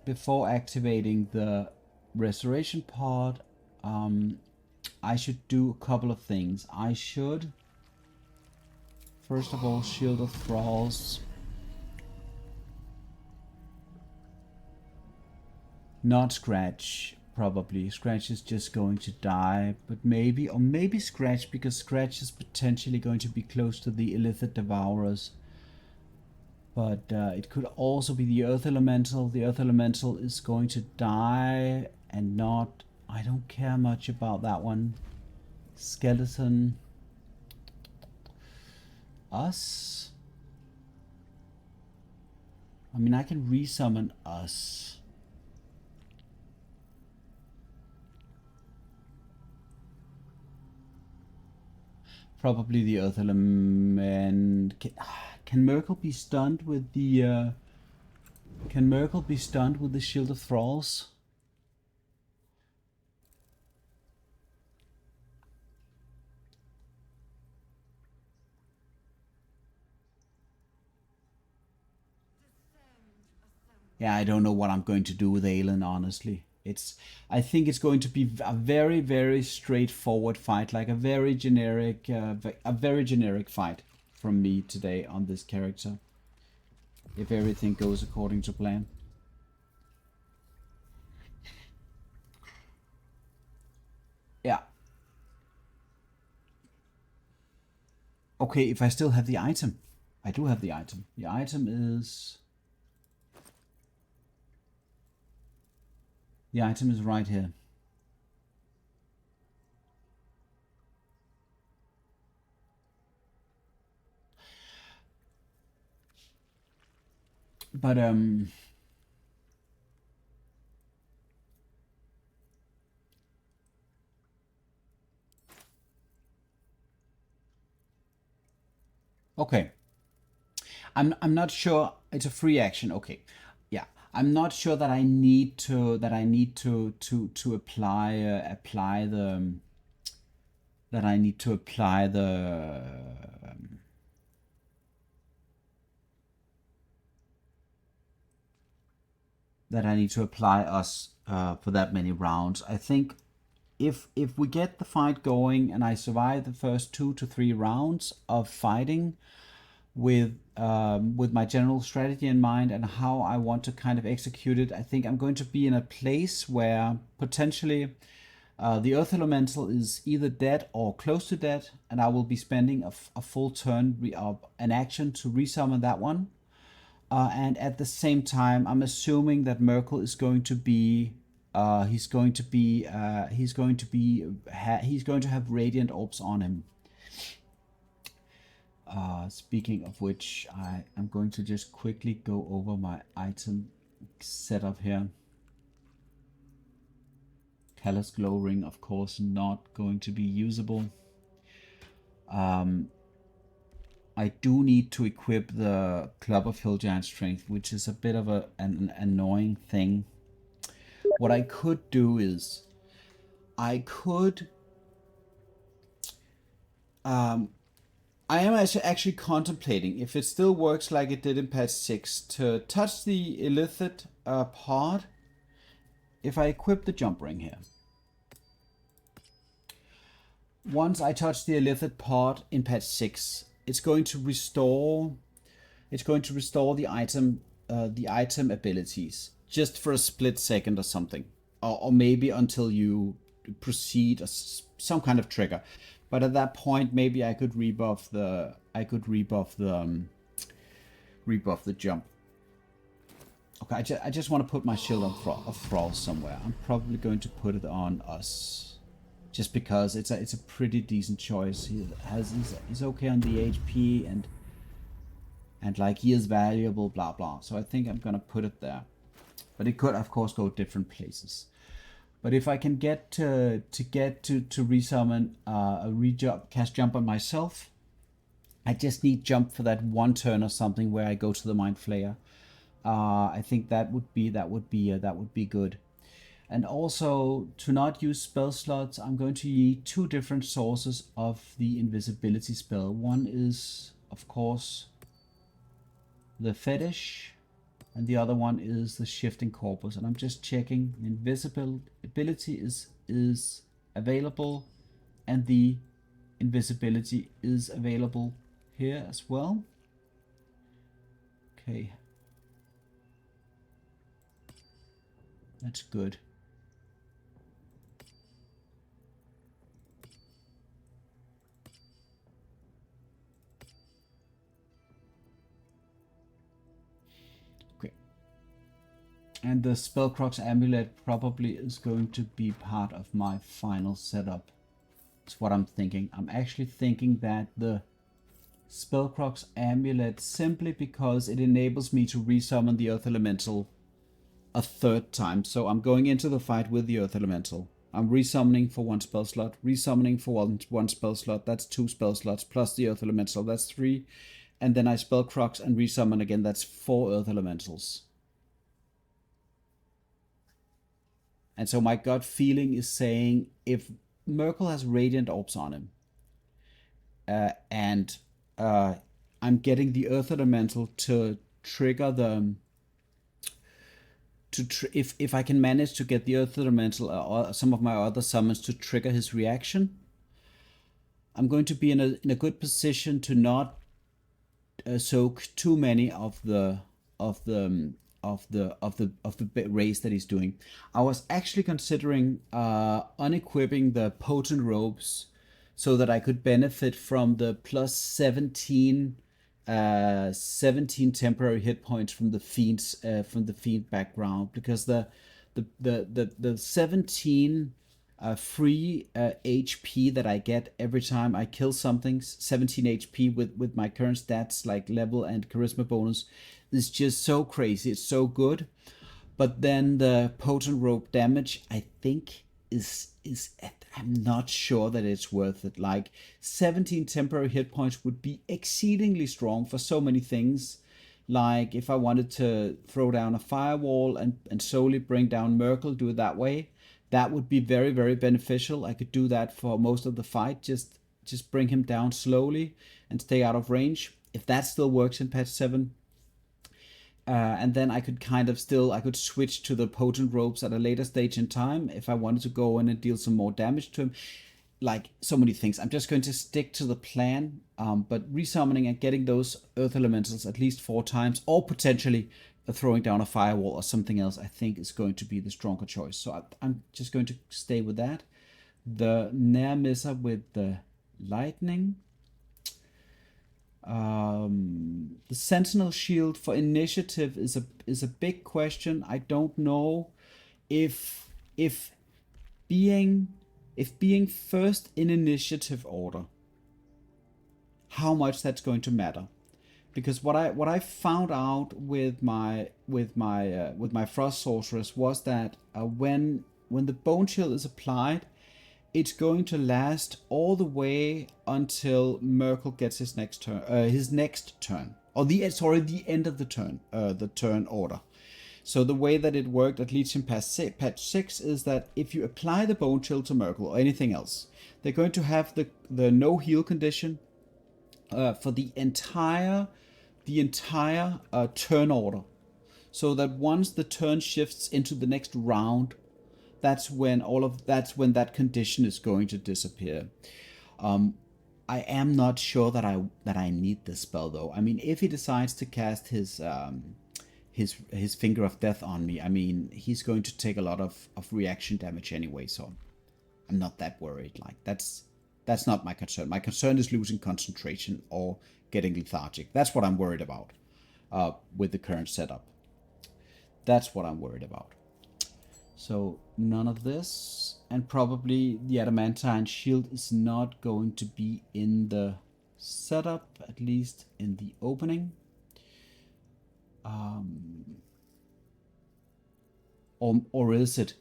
before activating the restoration pod, I should do a couple of things. I should, first of all, Shield of Thralls. Not Scratch, probably. Scratch is just going to die, but maybe, or maybe Scratch, because Scratch is potentially going to be close to the illithid devourers. But it could also be the Earth Elemental. The Earth Elemental is going to die and not... I don't care much about that one. Skeleton. Us? I mean, I can resummon us. Probably the Earth Element. Can Myrkul be stunned with the... Can Myrkul be stunned with the Shield of Thralls? Yeah, I don't know what I'm going to do with Aelin, honestly. I think it's going to be a very, very straightforward fight, like a very generic fight from me today on this character, if everything goes according to plan. Yeah. Okay, if I still have the item. I do have the item. The item is... The item is right here. But okay. I'm not sure it's a free action. Okay. Yeah. I'm not sure that I need to apply the that I need to apply the that I need to apply us for that many rounds. I think if we get the fight going and I survive the first 2 to 3 rounds of fighting with my general strategy in mind and how I want to kind of execute it, I think I'm going to be in a place where potentially the Earth Elemental is either dead or close to dead, and I will be spending a full turn an action to resummon that one. And at the same time, I'm assuming that Myrkul is going to be he's going to have radiant orbs on him. Speaking of which, I am going to just quickly go over my item setup here. Callous Glow Ring, of course, not going to be usable. I do need to equip the Club of Hill Giant Strength, which is a bit of an annoying thing. What I could do is I am actually contemplating, if it still works like it did in patch 6, to touch the illithid pod if I equip the jump ring here. Once I touch the illithid pod in patch 6, it's going to restore the item abilities just for a split second or something, or maybe until you proceed some kind of trigger. But at that point, maybe I could rebuff the jump. Okay, I just want to put my Shield of Thralls somewhere. I'm probably going to put it on us, just because it's a pretty decent choice. He's okay on the HP and like he is valuable, blah blah. So I think I'm gonna put it there. But it could of course go different places. But if I can get to resummon a cast jump on myself, I just need jump for that one turn or something where I go to the Mind Flayer. I think that would be good. And also, to not use spell slots, I'm going to need 2 different sources of the invisibility spell. One is, of course, the Fetish. and the other one is the shifting corpus. And I'm just checking invisibility is available, and the invisibility is available here as well. Okay, that's good. And the Spellcrux amulet probably is going to be part of my final setup. That's what I'm thinking. I'm actually thinking that the Spellcrux amulet, simply because it enables me to resummon the Earth Elemental a third time. So I'm going into the fight with the Earth Elemental. I'm resummoning for 1 spell slot, resummoning for one spell slot. That's 2 spell slots, plus the Earth Elemental. That's 3. And then I Spellcrux and resummon again. That's 4 Earth Elementals. And so my gut feeling is saying, if Myrkul has Radiant Orbs on him, and I'm getting the Earth Elemental to trigger the... if I can manage to get the Earth Elemental or some of my other summons to trigger his reaction, I'm going to be in a good position to not soak too many of the race that he's doing. I was actually considering unequipping the potent robes so that I could benefit from the plus 17 temporary hit points from the fiend background, because the 17 free HP that I get every time I kill something, 17 HP with my current stats like level and charisma bonus, is just so crazy. It's so good. But then the potent rope damage, I think, is I'm not sure that it's worth it. Like 17 temporary hit points would be exceedingly strong for so many things. Like if I wanted to throw down a firewall and solely bring down Myrkul, do it that way. That would be very, very beneficial. I could do that for most of the fight. Just bring him down slowly and stay out of range. If that still works in patch 7. And then I could I could switch to the potent ropes at a later stage in time if I wanted to go in and deal some more damage to him. Like so many things. I'm just going to stick to the plan, but resummoning and getting those Earth Elementals at least 4 times, or potentially throwing down a firewall or something else, I think is going to be the stronger choice. So I'm just going to stay with that. The Nair Misser with the lightning. The Sentinel Shield for initiative is a big question. I don't know if being first in initiative order, how much that's going to matter. Because what I found out with my Frost Sorceress was that when the Bone Chill is applied, it's going to last all the way until Myrkul gets his next turn, or the end of the turn, the turn order. So the way that it worked, at least in patch 6, is that if you apply the Bone Chill to Myrkul or anything else, they're going to have the no heal condition for the entire turn order. So that once the turn shifts into the next round, that's when that condition is going to disappear. I am not sure that I need this spell though. I mean, if he decides to cast his Finger of Death on me, I mean, he's going to take a lot of reaction damage anyway, so I'm not that worried. Like that's not my concern. My concern is losing concentration or getting lethargic. That's what I'm worried about with the current setup. That's what I'm worried about. So none of this, and probably the Adamantine Shield is not going to be in the setup, at least in the opening. Or is it?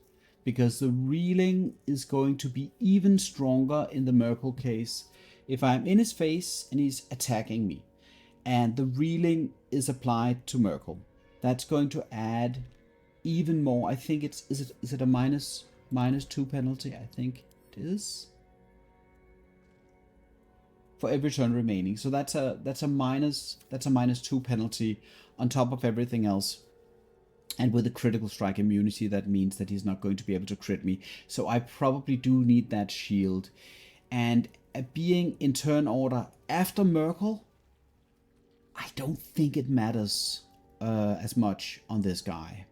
Because the reeling is going to be even stronger in the Myrkul case. If I'm in his face and he's attacking me, and the reeling is applied to Myrkul, that's going to add even more. I think is it a minus 2 penalty? I think it is for every turn remaining. So that's a minus 2 penalty on top of everything else. And with the critical strike immunity, that means that he's not going to be able to crit me. So I probably do need that shield. And being in turn order after Myrkul, I don't think it matters as much on this guy.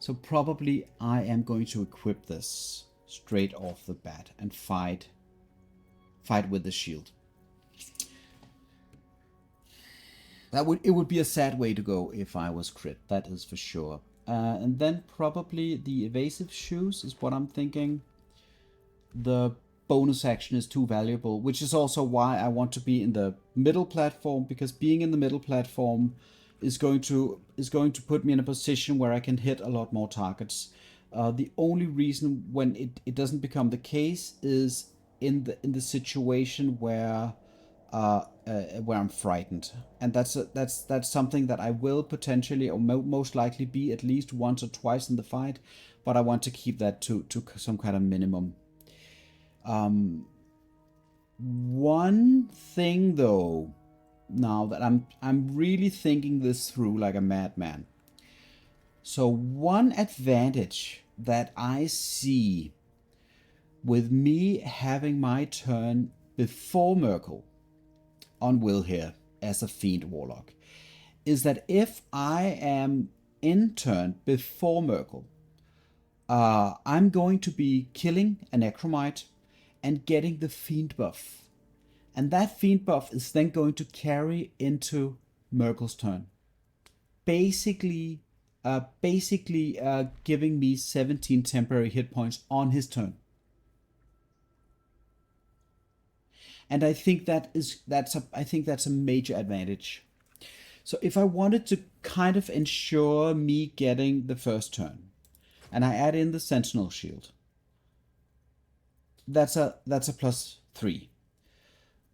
So probably I am going to equip this straight off the bat and fight with the shield. It would be a sad way to go if I was crit, that is for sure. And then probably the evasive shoes is what I'm thinking. The bonus action is too valuable, which is also why I want to be in the middle platform, because being in the middle platform is going to put me in a position where I can hit a lot more targets. The only reason when it doesn't become the case is in the situation where I'm frightened, and that's something that I will potentially or most likely be at least once or twice in the fight, but I want to keep that to some kind of minimum. One thing though, now that I'm really thinking this through like a madman. So one advantage that I see with me having my turn before Myrkul on Wyll here as a fiend warlock is that if I am in turn before Myrkul, I'm going to be killing a necromite and getting the fiend buff. And that fiend buff is then going to carry into Myrkul's turn. Basically giving me 17 temporary hit points on his turn. And I think that's a major advantage. So if I wanted to kind of ensure me getting the first turn, and I add in the sentinel shield, that's a +3.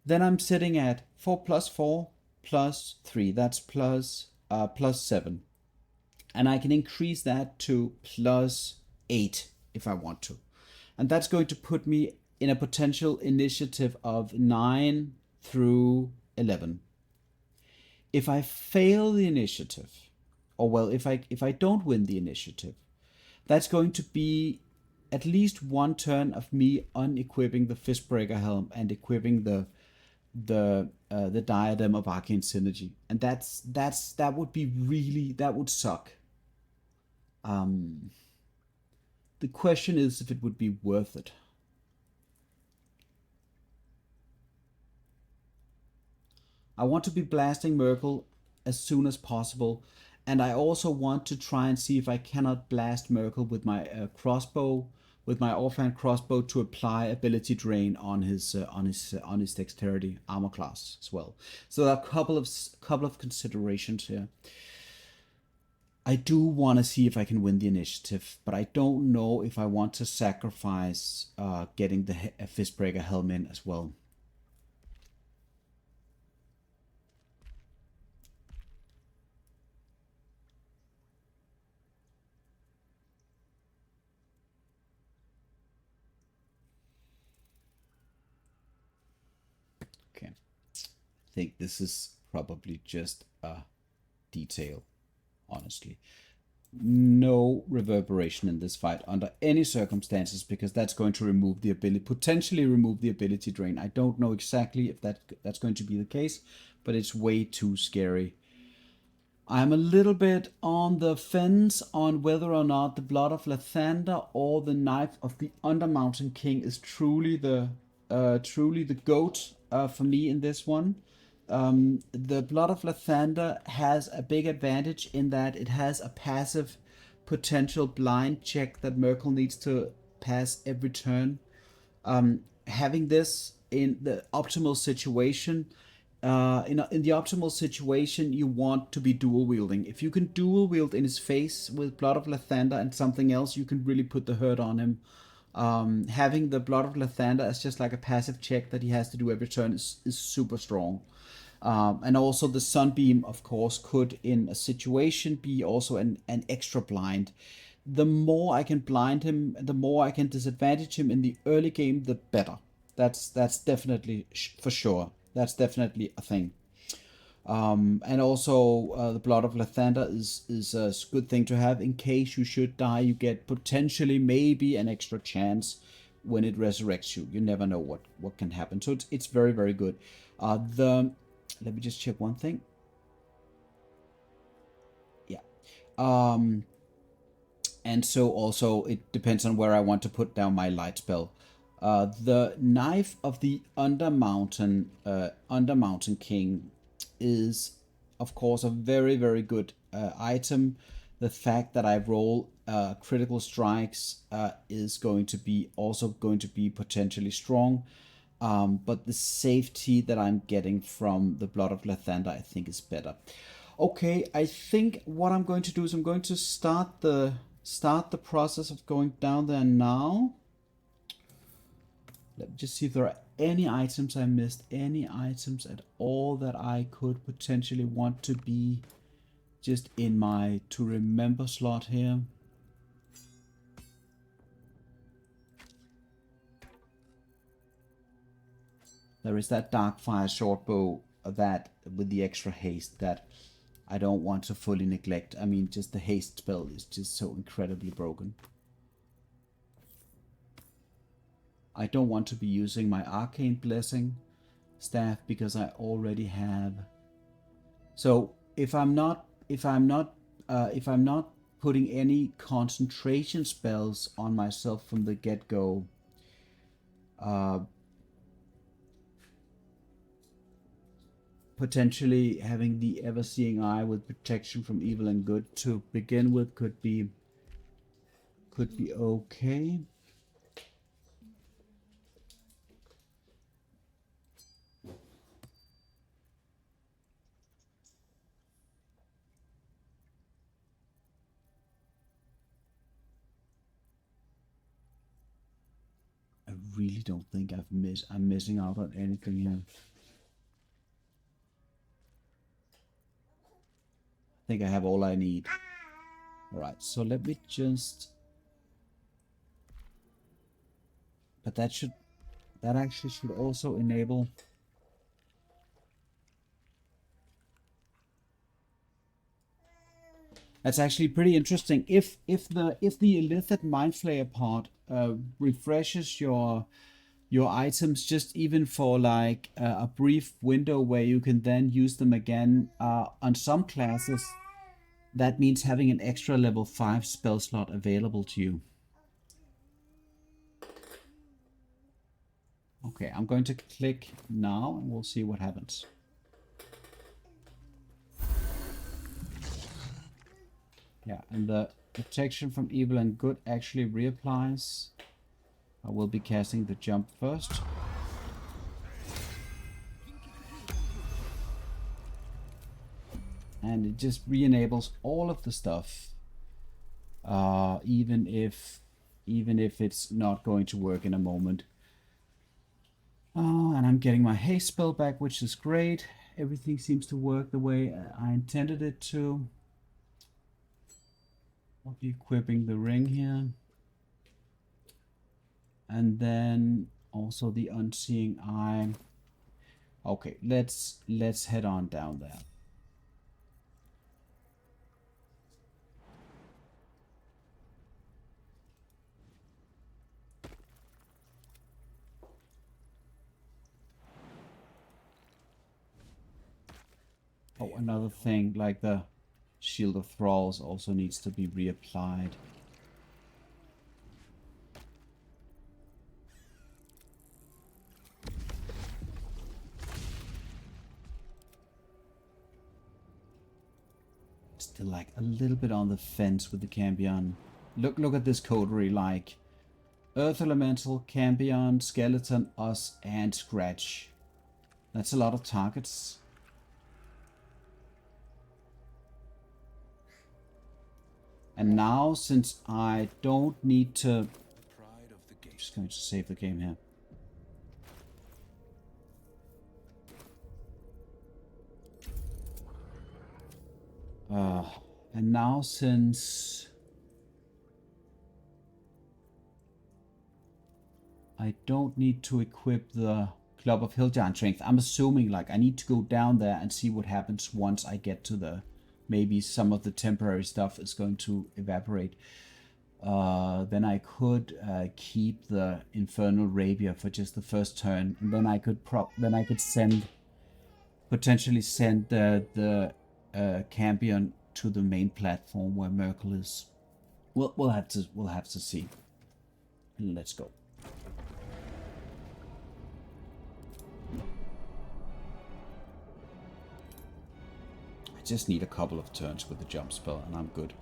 Then I'm sitting at 4 + 4 + 3. That's +7. And I can increase that to +8 if I want to. And that's going to put me in a potential initiative of 9 through 11. If I fail the initiative, or well, if I don't win the initiative, that's going to be at least one turn of me unequipping the Fistbreaker helm and equipping the diadem of arcane synergy, and that would suck. The question is if it would be worth it. I want to be blasting Myrkul as soon as possible, and I also want to try and see if I cannot blast Myrkul with my crossbow, with my offhand crossbow, to apply ability drain on his dexterity armor class as well. So there are a couple of considerations here. I do want to see if I can win the initiative, but I don't know if I want to sacrifice getting the Fistbreaker helm in as well. Okay, I think this is probably just a detail. Honestly, no reverberation in this fight under any circumstances, because that's going to potentially remove the ability drain. I don't know exactly if that's going to be the case, but it's way too scary. I'm a little bit on the fence on whether or not the Blood of Lathander or the Knife of the Undermountain King is truly the GOAT for me in this one. The Blood of Lathander has a big advantage in that it has a passive potential blind check that Myrkul needs to pass every turn. Having this in the optimal situation, in the optimal situation, you want to be dual wielding. If you can dual wield in his face with Blood of Lathander and something else, you can really put the hurt on him. Having the Blood of Lathander as just like a passive check that he has to do every turn is super strong. And also the Sunbeam, of course, could in a situation be also an extra blind. The more I can blind him, the more I can disadvantage him in the early game, the better. That's definitely for sure. That's definitely a thing. And also the Blood of Lathander is a good thing to have in case you should die. You get potentially maybe an extra chance when it resurrects you. You never know what can happen. So it's very, very good. Let me just check one thing. Yeah. And so also it depends on where I want to put down my light spell. The Knife of the Undermountain King is, of course, a very, very good item. The fact that I roll critical strikes is going to be potentially strong. But the safety that I'm getting from the Blood of Lathander, I think, is better. Okay, I think what I'm going to do is I'm going to start the process of going down there now. Let me just see if there are any items I missed, any items at all that I could potentially want to be just in my to remember slot here. There is that Darkfire shortbow that with the extra haste that I don't want to fully neglect. I mean, just the haste spell is just so incredibly broken. I don't want to be using my Arcane Blessing staff because I already have. So if I'm not putting any concentration spells on myself from the get-go, potentially having the Ever-Seeing Eye with protection from evil and good to begin with could be okay. I really don't think I'm missing out on anything here. I think I have all I need. Alright, so let me just... But that actually should also enable... That's actually pretty interesting. If the illithid Mind Flayer part refreshes your items just even for like a brief window where you can then use them again on some classes, that means having an extra level 5 spell slot available to you. Okay, I'm going to click now and we'll see what happens. Yeah, and the protection from evil and good actually reapplies. I will be casting the jump first. And it just re-enables all of the stuff, even if it's not going to work in a moment. And I'm getting my haste spell back, which is great. Everything seems to work the way I intended it to. I'll be equipping the ring here. And then also the Unseeing Eye. Okay, let's head on down there. Oh, another thing, like the Shield of Thralls also needs to be reapplied. Still like a little bit on the fence with the cambion. Look at this coterie, like Earth Elemental, Cambion, Skeleton, us, and Scratch. That's a lot of targets. And now, since I don't need to... I'm just going to save the game here. And now, since I don't need to equip the Club of Hill Giant Strength, I'm assuming like I need to go down there and see what happens once I get to the, maybe some of the temporary stuff is going to evaporate. Then I could keep the Infernal Rapier for just the first turn, and then I could potentially send the cambion to the main platform where Myrkul is. We'll have to see. Let's go. I just need a couple of turns with the jump spell and I'm good.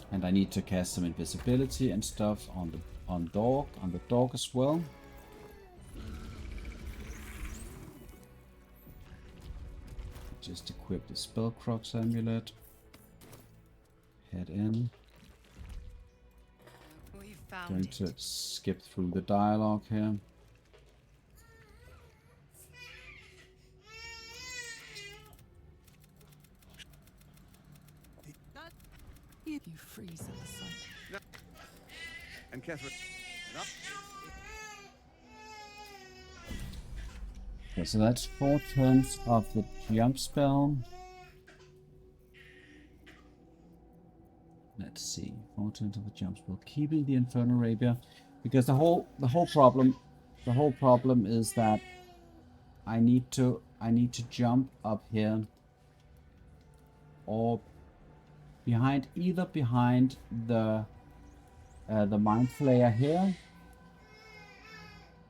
And I need to cast some invisibility and stuff on the dog as well. Just equip the Spellcrux amulet. Head in. Going to skip through the dialogue here. You freeze at the sight. And Ketheric. Okay, so that's 4 turns of the jump spell. Let's see, 4 turns of the jump spell, keeping the Infernal Rapier, because the whole problem is that I need to jump up here, or either behind the Mind Flayer here,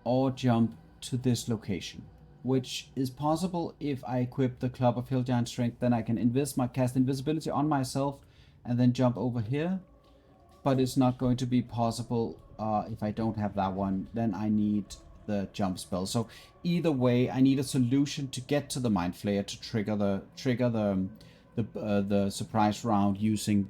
or jump to this location, which is possible if I equip the Club of Hill Giant Strength. Then I can cast invisibility on myself and then jump over here, but it's not going to be possible if I don't have that one. Then I need the jump spell. So either way, I need a solution to get to the Mind Flayer to trigger the surprise round using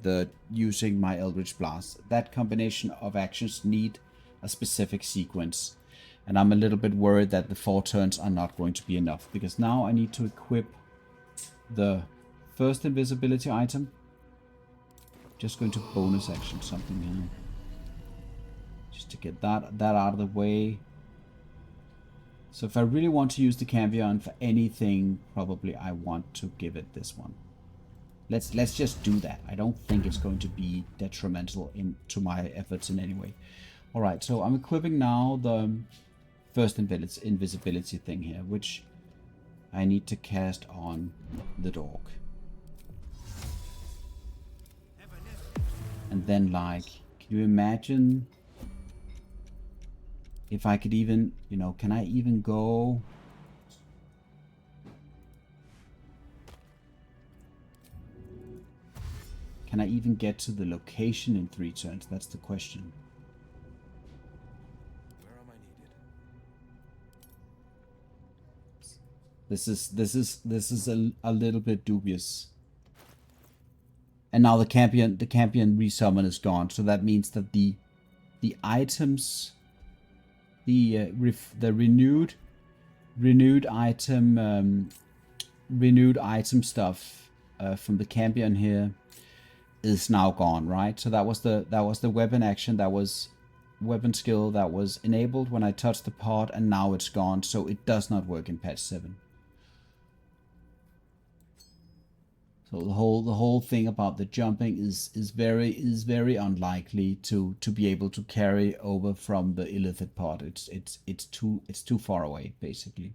my Eldritch Blast. That combination of actions need a specific sequence, and I'm a little bit worried that the 4 turns are not going to be enough, because now I need to equip the first invisibility item. Just going to bonus action something here, just to get that out of the way. So if I really want to use the cambion for anything, probably I want to give it this one. Let's just do that. I don't think it's going to be detrimental to my efforts in any way. All right, so I'm equipping now the first invisibility thing here, which I need to cast on the dog. And then, like, can you imagine if I could even, can I even go? Can I even get to the location in 3 turns? That's the question. Where am I needed? This is a little bit dubious. And now the cambion resummon is gone, so that means that the items, the renewed item stuff from the cambion here is now gone, right? So that was the weapon action, that was weapon skill that was enabled when I touched the pod, and now it's gone, so it does not work in patch 7. So the whole thing about the jumping is very unlikely to be able to carry over from the illithid pod. It's too far away, basically.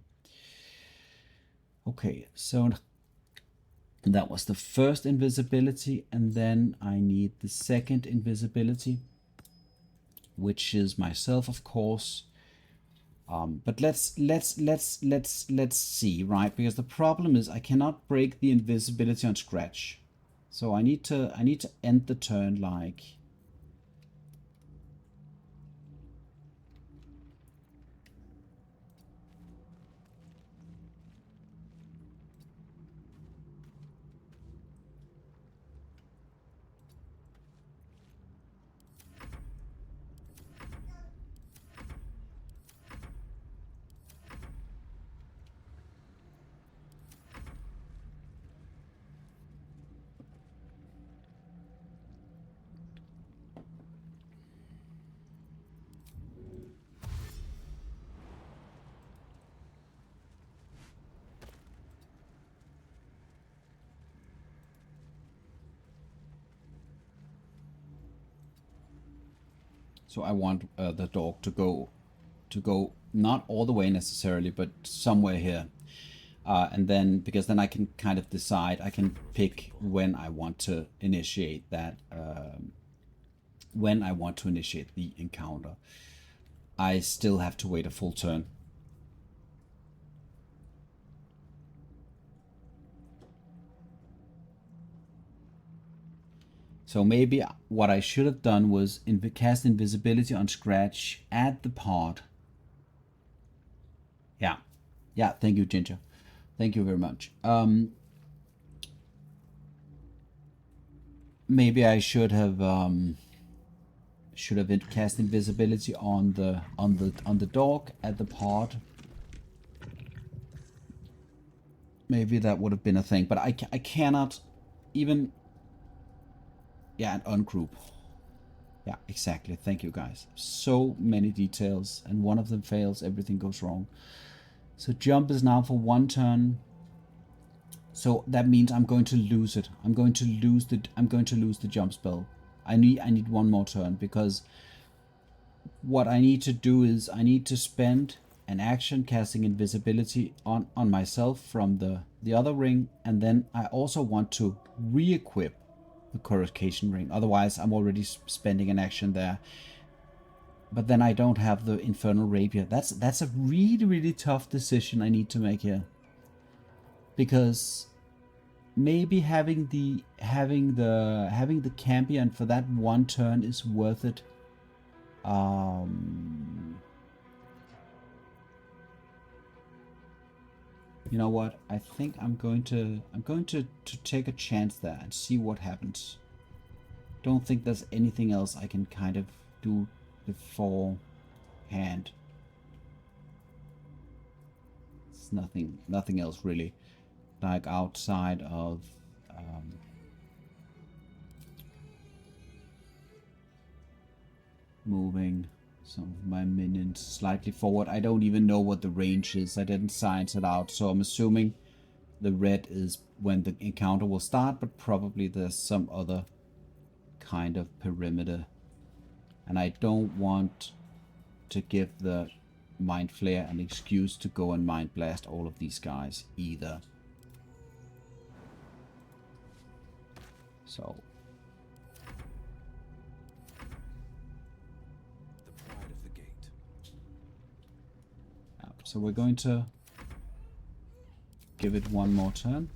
Okay, so that was the first invisibility, and then I need the second invisibility, which is myself, of course. But let's see, right? Because the problem is I cannot break the invisibility on scratch, so I need to end the turn like. So I want the dog to go not all the way necessarily, but somewhere here. And then, because then I can kind of decide, I can pick when I want to initiate that, when I want to initiate the encounter. I still have to wait a full turn. So maybe what I should have done was cast invisibility on Scratch at the pod. Yeah. Yeah, thank you, Ginger. Thank you very much. Maybe I should have cast invisibility on the dog at the pod. Maybe that would have been a thing, but I cannot even. Yeah, and ungroup. Yeah, exactly. Thank you, guys. So many details, and one of them fails, everything goes wrong. So jump is now for 1 turn. So that means I'm going to lose it. I'm going to lose the jump spell. I need 1 more turn, because what I need to do is I need to spend an action casting invisibility on myself from the other ring, and then I also want to re-equip the coruscation ring. Otherwise, I'm already spending an action there. But then I don't have the infernal rapier. That's a really, really tough decision I need to make here. Because maybe having the cambion for that 1 turn is worth it. You know what? I think I'm going to take a chance there and see what happens. Don't think there's anything else I can kind of do beforehand. It's nothing else really, like outside of moving some of my minions slightly forward. I don't even know what the range is. I didn't science it out, so I'm assuming the red is when the encounter will start, but probably there's some other kind of perimeter. And I don't want to give the Mind Flare an excuse to go and Mind Blast all of these guys either. So the pride of the gate. So we're going to give it 1 more turn.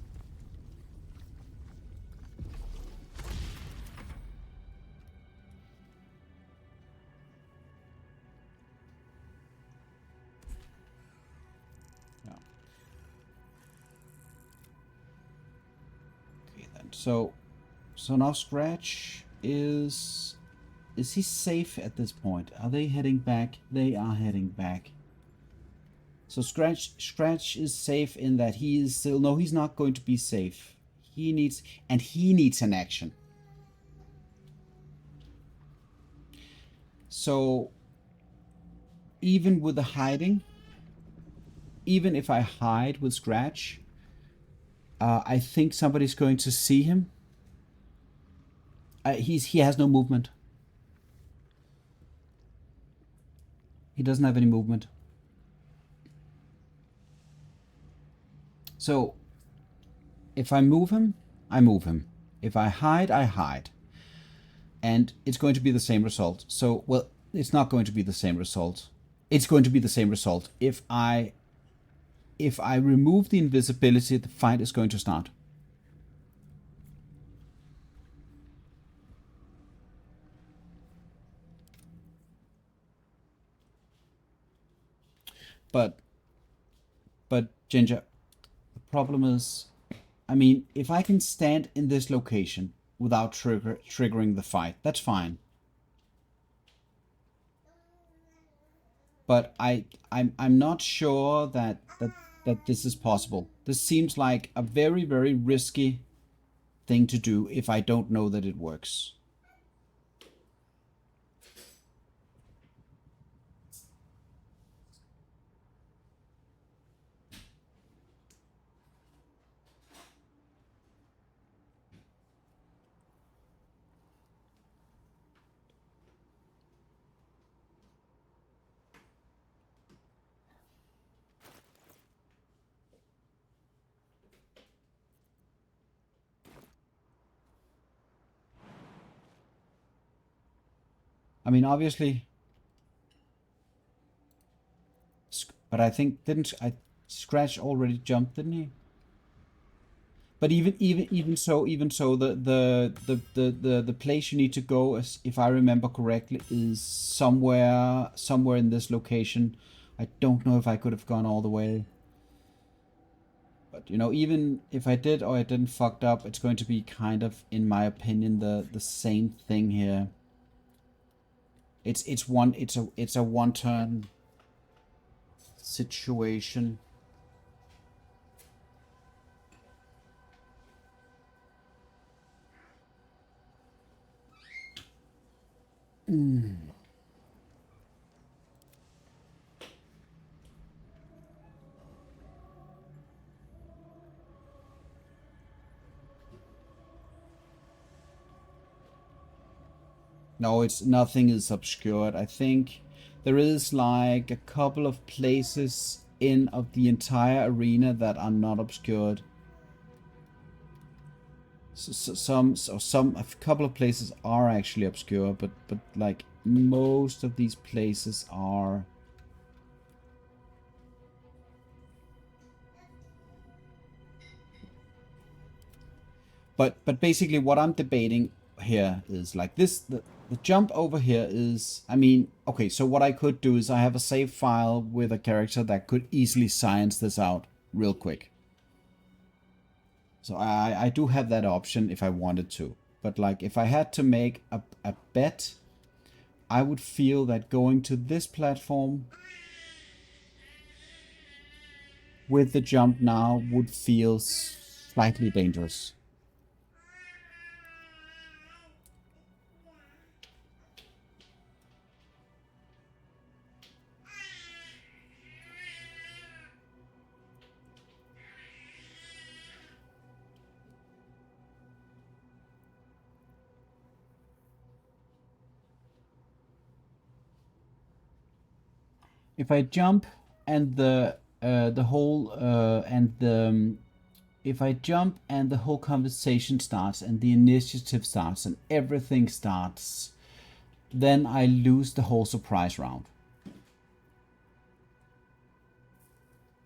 Okay then. So now Scratch is he safe at this point? Are they heading back? They are heading back. So Scratch is safe in that he is still... No, he's not going to be safe. He needs an action. So even with the hiding, even if I hide with Scratch, I think somebody's going to see him. He has no movement. He doesn't have any movement. So if I move him, I move him. If I hide, I hide. And it's going to be the same result. So, well, it's not going to be the same result. It's going to be the same result. If I remove the invisibility, the fight is going to start. But Ginger, the problem is, I mean, if I can stand in this location without triggering the fight, that's fine. But I'm not sure that this is possible. This seems like a very, very risky thing to do if I don't know that it works. I mean, obviously, but I think Scratch already jumped, didn't he? But even so, the place you need to go, is, if I remember correctly, is somewhere in this location. I don't know if I could have gone all the way. But you know, even if I did or I didn't fucked up, it's going to be kind of, in my opinion, the same thing here. It's a one turn situation. No, nothing is obscured. I think there is like a couple of places of the entire arena that are not obscured. A couple of places are actually obscure, but like most of these places are. But basically what I'm debating here is like this, the jump over here is, I mean, okay, so what I could do is I have a save file with a character that could easily science this out real quick. So I do have that option if I wanted to. But like if I had to make a bet, I would feel that going to this platform with the jump now would feel slightly dangerous. If I jump and if I jump and the whole conversation starts and the initiative starts and everything starts, then I lose the whole surprise round.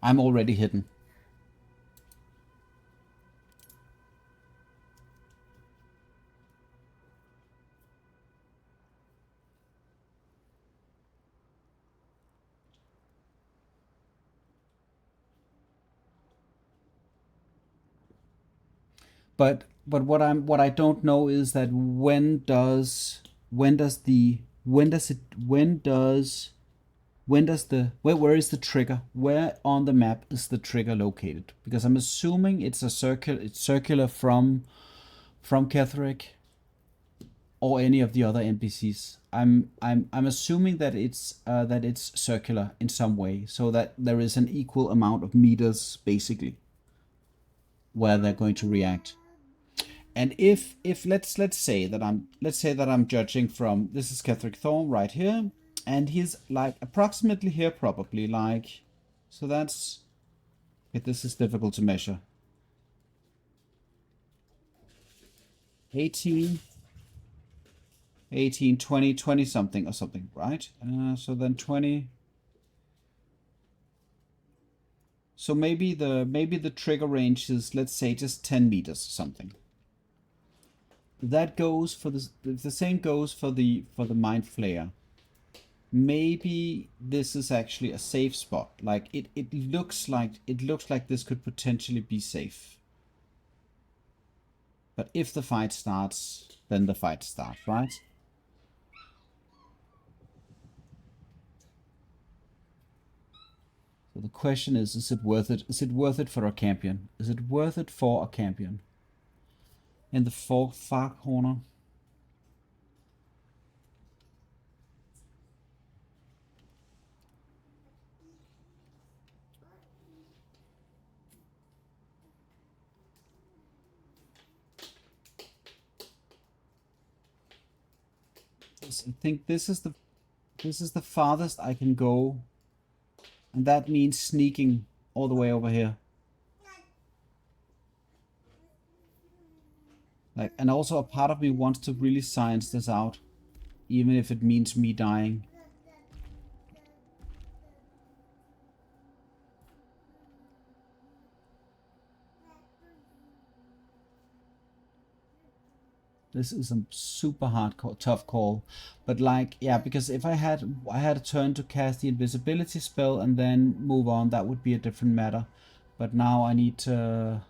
I'm already hidden. But what I don't know is that when does where is the trigger? Where on the map is the trigger located? Because I'm assuming it's circular from Ketheric or any of the other NPCs. I'm assuming that it's circular in some way, so that there is an equal amount of meters basically where they're going to react. And if let's say that I'm judging from, this is Ketheric Thorn right here, and he's like approximately here, probably like, so that's, this is difficult to measure. 18, 20 something or something, right? So then 20. So maybe the trigger range is, let's say, just 10 meters or something. That goes for the same goes for the mind flayer. Maybe this is actually a safe spot. Like it looks like this could potentially be safe. But if the fight starts, then the fight starts, right? So the question is it worth it? Is it worth it for a campion? Is it worth it for a campion? In the far corner. I think this is the farthest I can go, and that means sneaking all the way over here. Like, and also a part of me wants to really science this out. even if it means me dying. This is a super tough call, but like, yeah, because if I had a turn to cast the invisibility spell and then move on, that would be a different matter. But now I need to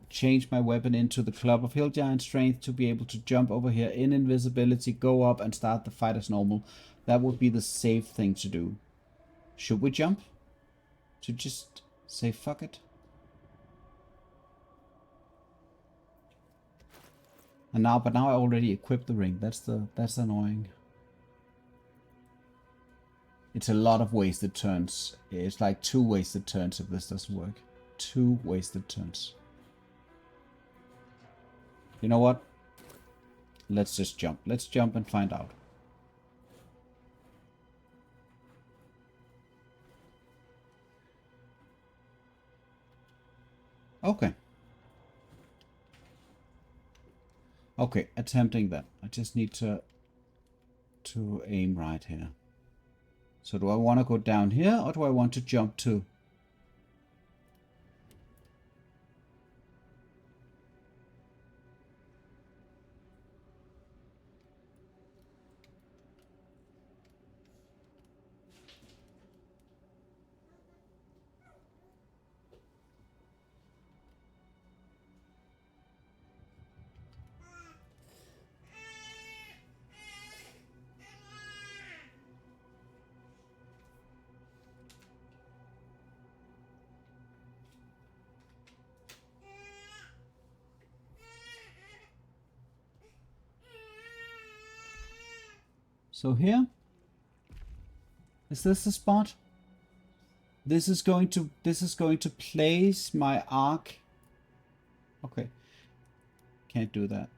change my weapon into the Club of Hill Giant Strength to be able to jump over here in invisibility, go up and start the fight as normal. That would be the safe thing to do. Should we jump? To just say fuck it? And now, but now I already equipped the ring. That's annoying. It's a lot of wasted turns. It's like 2 wasted turns if this doesn't work. 2 wasted turns. You know what? Let's just jump. Let's jump and find out. Okay. Okay, attempting that. I just need to aim right here. So do I want to go down here or do I want to jump to? So here? Is this the spot? This is going to place my arc. Okay. Can't do that.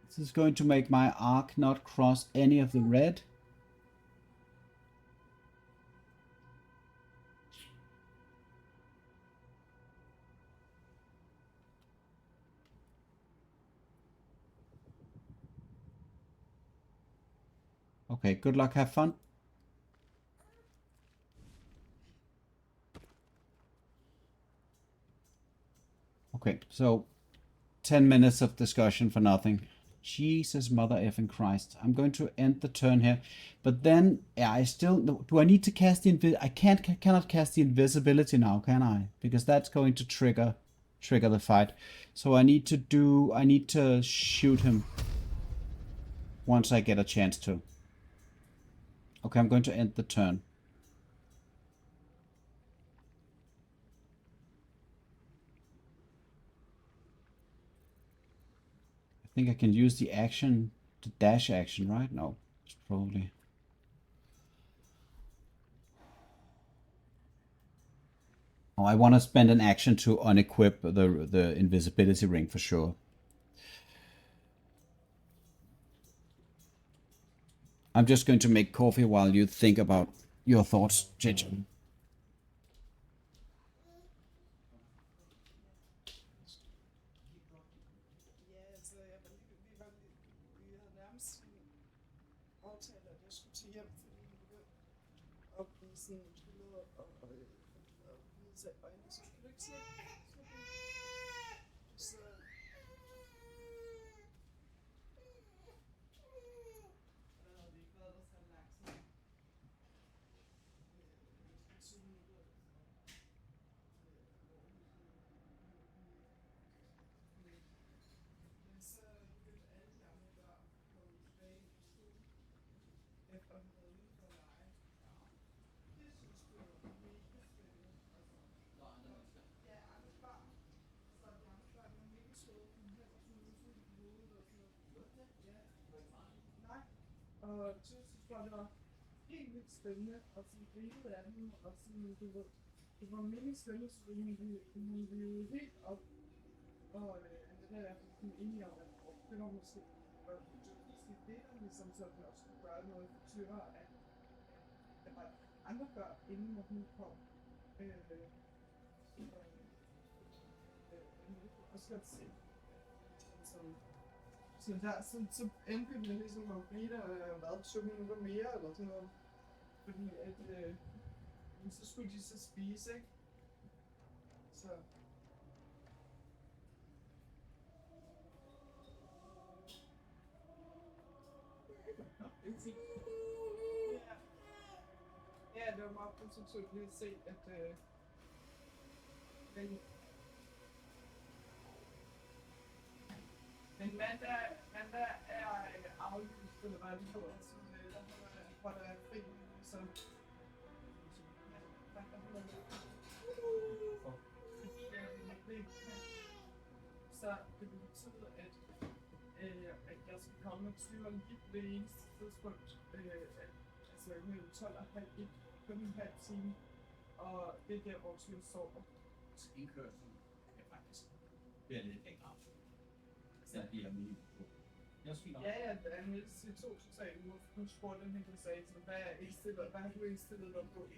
This is going to make my arc not cross any of the red. Okay, good luck, have fun. Okay, so 10 minutes of discussion for nothing. Jesus mother effing Christ. I'm going to end the turn here. But then, yeah, I still... Do I need to cast the... I cannot cast the invisibility now, can I? Because that's going to trigger the fight. So I need to shoot him once I get a chance to. Okay, I'm going to end the turn. I think I can use the action, the dash action, right? No, it's probably... Oh, I want to spend an action to unequip the invisibility ring for sure. I'm just going to make coffee while you think about your thoughts, JJ. Og synes bare, det var helt vildt spændende, og sådan gribet af dem, og sådan, du ved, det var mega spændende, så hun blev helt op, og det der er sådan enige om, at det var måske det, der ligesom så vi også kunne gøre noget for Tyre, at der var andre børn, inden når hun kom, og så godt se, som Så der, så endte det ligesom at blive der, hvad, 7 minutter mere, eller sådan noget. Fordi at, så skulle de så spise, ikke? Så... Ja, det var meget positivt lige at se, at men mandag er aflyst, eller hvad det hedder, så der er fri, så så det betyder, at jeg skal komme med 20 lige på det eneste tidspunkt, altså mellem 12 og halv 1, kun en halv time, og det er der, hvor vi sover. Så indkørslen er faktisk bliver lidt længere. Så der bliver mye på. Ja, der er mindst 2-3 uger, hun spurgte hende og sagde, hvad har du indstillet dig på?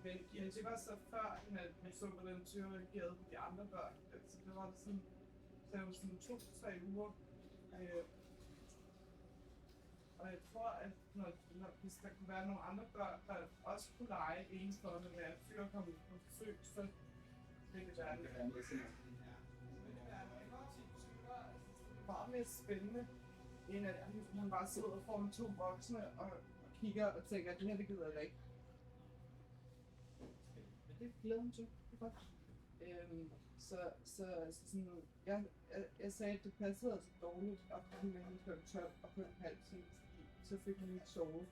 Men det var så før, at hun så, hvordan Tyre reagerede på de andre børn. Altså, det var sådan, så det var sådan 2-3 uger. Og jeg tror, at hvis der kunne være nogle andre børn, der også kunne lege enestående med at Tyre kom på besøg, så ville det være det. Meget mere spændende, end at man bare sidder foran 2 voksne og kigger og tænker, at det her det gider jeg ikke. Men det glæder mig til. Det er godt. Så sådan, jeg sagde, at det passede altså dårligt at komme med kl. 12 og kl. halv 10, så fik hun ikke sovet.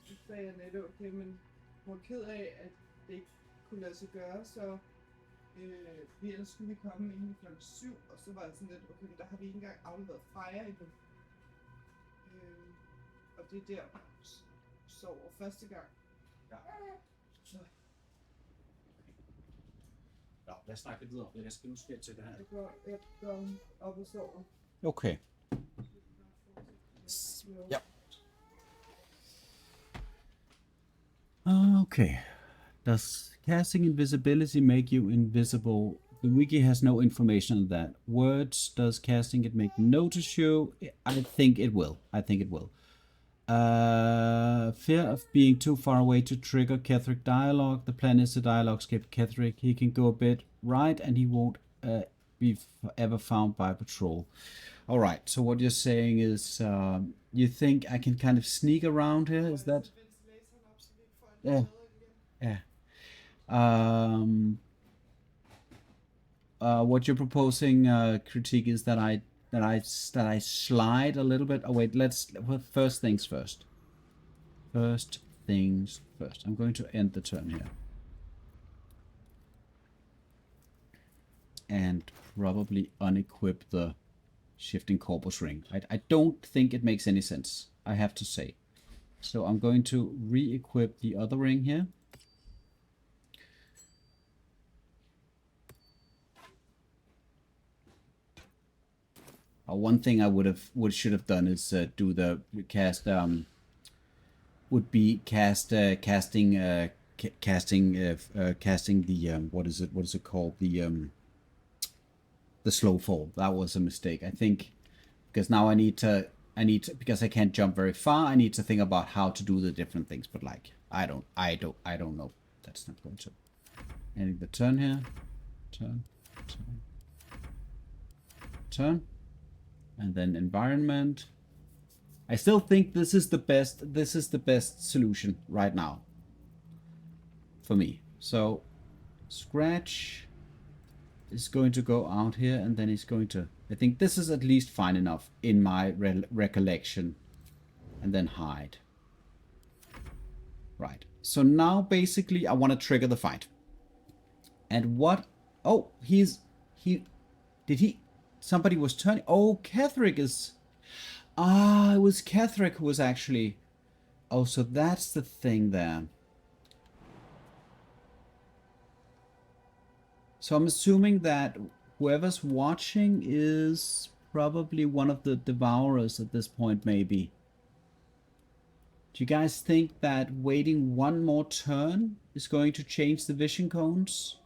Så sagde jeg netop, okay, men hun var ked af, at det ikke kunne lade sig gøre, så vi ellers skulle vi komme inden kl. 7, og så var jeg sådan lidt, okay, der har vi ikke engang afleveret Freja endnu. Og det er der, sover første gang. Ja. Så Nå, lad os snakke lidt videre. Jeg skal nu skære til det her. jeg går op og sover. Okay. Ja. Okay. Does casting invisibility make you invisible? The wiki has no information on that. Words, does casting it make notice you? I think it will. Fear of being too far away to trigger Ketheric dialogue. The plan is to dialogue skip Ketheric. He can go a bit right and he won't be ever found by patrol. Alright, so what you're saying is you think I can kind of sneak around here? Is that... Yeah. Yeah. What you're proposing, critique, is that I slide a little bit. Oh wait, well, first things first. First things first. I'm going to end the turn here. And probably unequip the shifting corpus ring. I don't think it makes any sense, I have to say. So I'm going to re-equip the other ring here. One thing I should have done is do the cast would be casting the what is it called, the slow fall. That was a mistake, I think, because now I need to because I can't jump very far. I need to think about how to do the different things, but like I don't know. That's not going to. Ending the turn here. Turn. And then environment. I still think this is the best solution right now for me. So Scratch is going to go out here, and then he's going to, I think this is at least fine enough in my recollection, and then hide. Right, so now basically I want to trigger the fight. And what, oh, somebody was turning. Oh, Ketheric is... Ah, it was Ketheric who was actually... Oh, so that's the thing there. So I'm assuming that whoever's watching is probably one of the devourers at this point, maybe. Do you guys think that waiting one more turn is going to change the vision cones?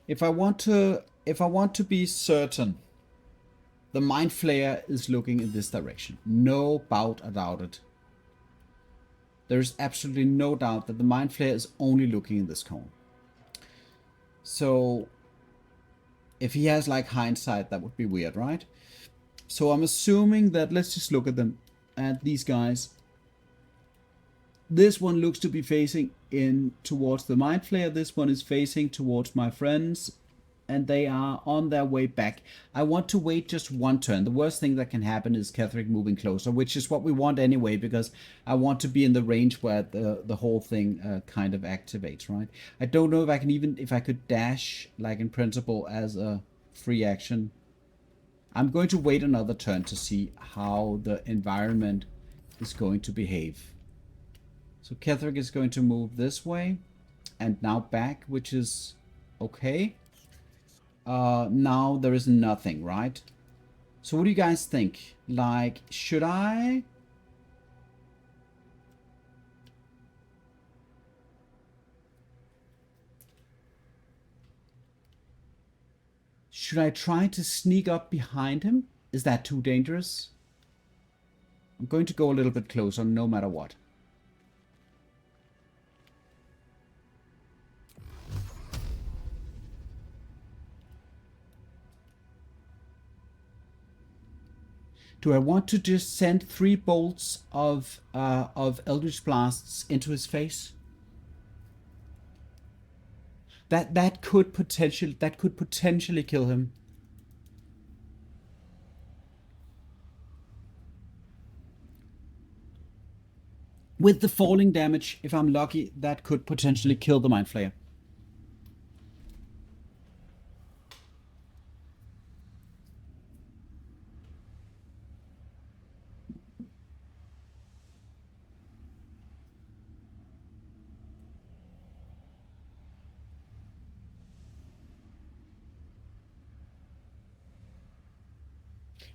If I want to be certain, the Mind Flayer is looking in this direction. No doubt about it. There is absolutely no doubt that the Mind Flayer is only looking in this cone. So, if he has like hindsight, that would be weird, right? So I'm assuming that, let's just look at them, at these guys. This one looks to be facing in towards the Mind Flayer. This one is facing towards my friends, and they are on their way back. I want to wait just one turn. The worst thing that can happen is Ketheric moving closer, which is what we want anyway, because I want to be in the range where the whole thing kind of activates, right? I don't know if I can even, if I could dash, like in principle, as a free action. I'm going to wait another turn to see how the environment is going to behave. So Ketheric is going to move this way, and now back, which is okay. Now there is nothing, right? So what do you guys think? Like, should I? Should I try to sneak up behind him? Is that too dangerous? I'm going to go a little bit closer, no matter what. Do I want to just send 3 bolts of Eldritch Blasts into his face? That could potentially kill him. With the falling damage, if I'm lucky, that could potentially kill the Mind Flayer.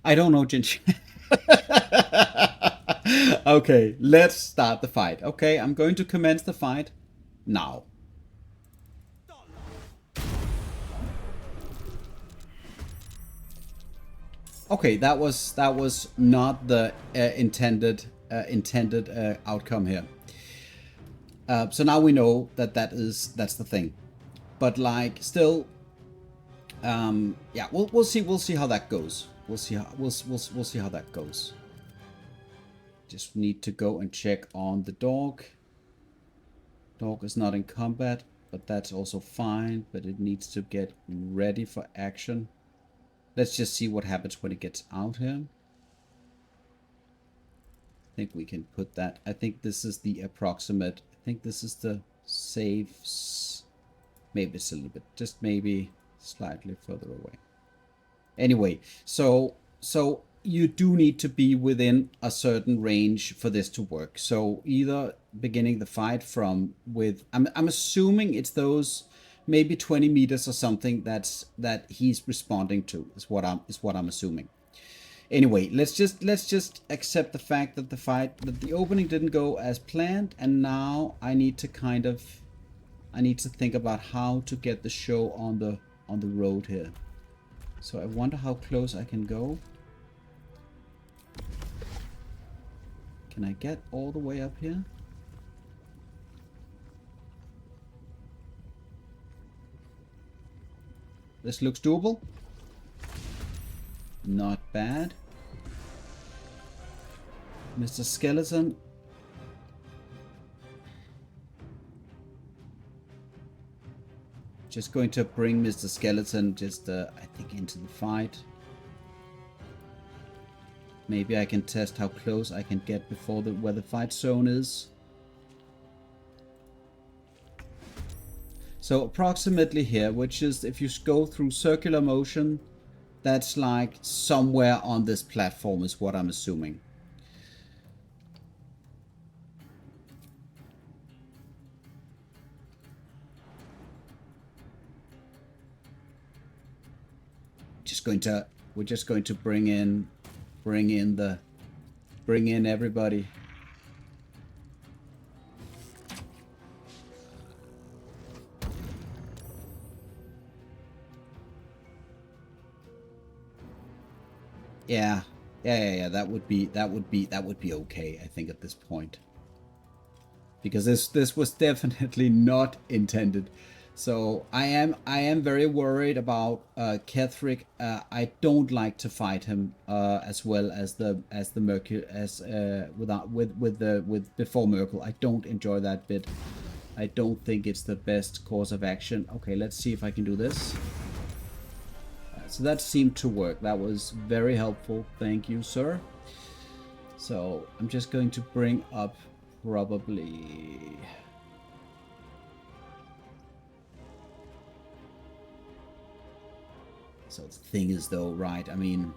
I don't know, Ginger. Okay, let's start the fight. Okay, I'm going to commence the fight now. Okay, that was not the intended outcome here. So now we know that that's the thing. But like, still, yeah, we'll see how that goes. We'll see how that goes. Just need to go and check on the dog. Dog is not in combat, but that's also fine. But it needs to get ready for action. Let's just see what happens when it gets out here. I think we can put that. I think this is the approximate. I think this is the safe. Maybe it's a little bit, just maybe slightly further away. Anyway, so you do need to be within a certain range for this to work. So either beginning the fight from with, I'm assuming it's those maybe 20 meters or something that he's responding to is what I'm assuming. Anyway, let's just accept the fact that the opening didn't go as planned, and now I need to think about how to get the show on the road here. So I wonder how close I can go. Can I get all the way up here? This looks doable. Not bad. Mr. Skeleton. Just going to bring Mr. Skeleton I think into the fight. Maybe I can test how close I can get before where the fight zone is. So approximately here, which is if you go through circular motion, that's like somewhere on this platform is what I'm assuming. We're just going to bring in everybody. Yeah. Yeah. That would be okay, I think, at this point. Because this was definitely not intended. So I am very worried about Ketheric. I don't like to fight him as well as the Myrkul with before Myrkul. I don't enjoy that bit. I don't think it's the best course of action. Okay, let's see if I can do this. So that seemed to work. That was very helpful. Thank you, sir. So I'm just going to bring up probably... So the thing is though, right, I mean...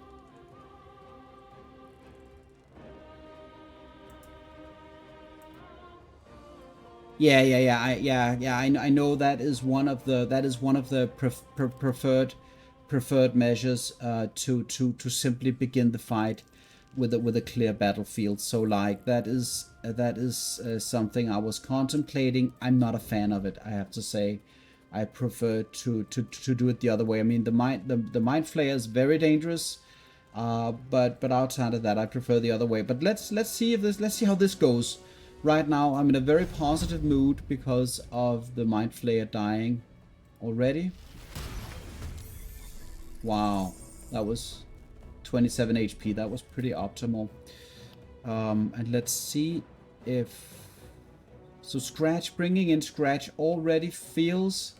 I know that is one of the preferred measures to simply begin the fight with a clear battlefield. So like that is something I was contemplating. I'm not a fan of it, I have to say. I prefer to do it the other way. I mean, the mind flayer is very dangerous, but outside of that, I prefer the other way. But let's see how this goes. Right now, I'm in a very positive mood because of the mind flayer dying already. Wow, that was 27 HP. That was pretty optimal. And let's see if... So Scratch, bringing in Scratch already feels...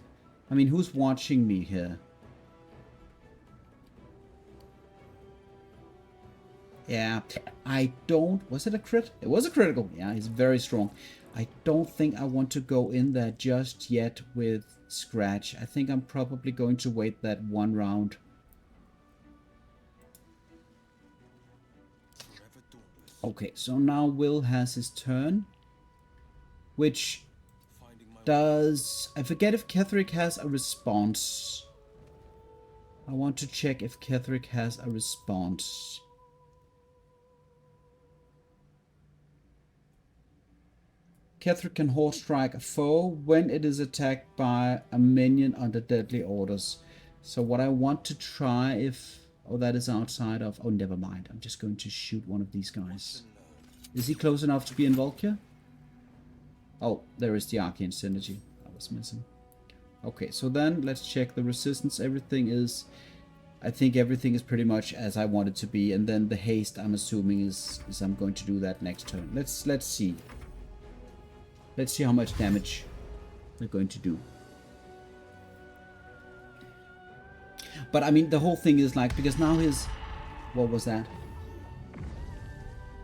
I mean, who's watching me here? Yeah, I don't... Was it a crit? It was a critical. Yeah, he's very strong. I don't think I want to go in there just yet with Scratch. I think I'm probably going to wait that one round. Okay, so now Wyll has his turn. Which does... I forget if Ketheric has a response. I want to check if Ketheric has a response. Ketheric can horse strike a foe when it is attacked by a minion under deadly orders. So what I want to try if... Oh, that is outside of... Oh, never mind. I'm just going to shoot one of these guys. Is he close enough to be in Volkia? Oh, there is the Arcane Synergy I was missing. Okay, so then let's check the resistance. Everything is... I think everything is pretty much as I want it to be. And then the haste, I'm assuming, is I'm going to do that next turn. Let's see. Let's see how much damage they're going to do. But I mean, the whole thing is like, because now his... What was that?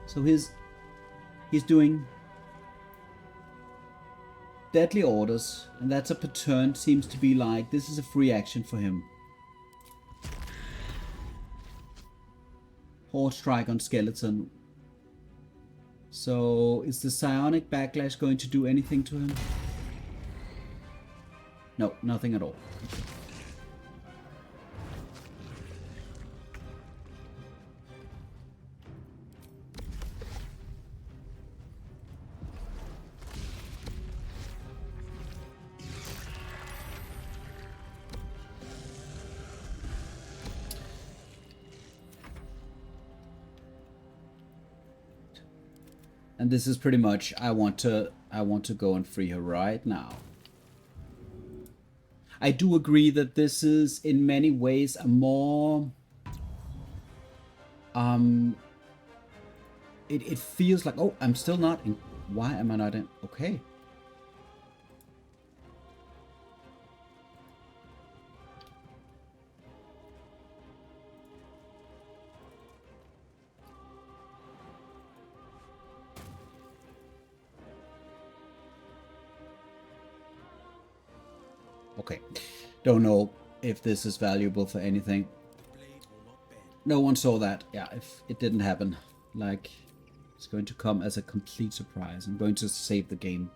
So he's doing deadly orders, and that's a per turn. Seems to be like, this is a free action for him. Horse strike on skeleton. So, is the psionic backlash going to do anything to him? No, nothing at all. Okay. And this is pretty much, I want to go and free her right now. I do agree that this is in many ways a more it feels like, oh, I'm still not in. Why am I not in? Okay. Okay, don't know if this is valuable for anything. No one saw that. Yeah, if it didn't happen, like, it's going to come as a complete surprise. I'm going to save the game.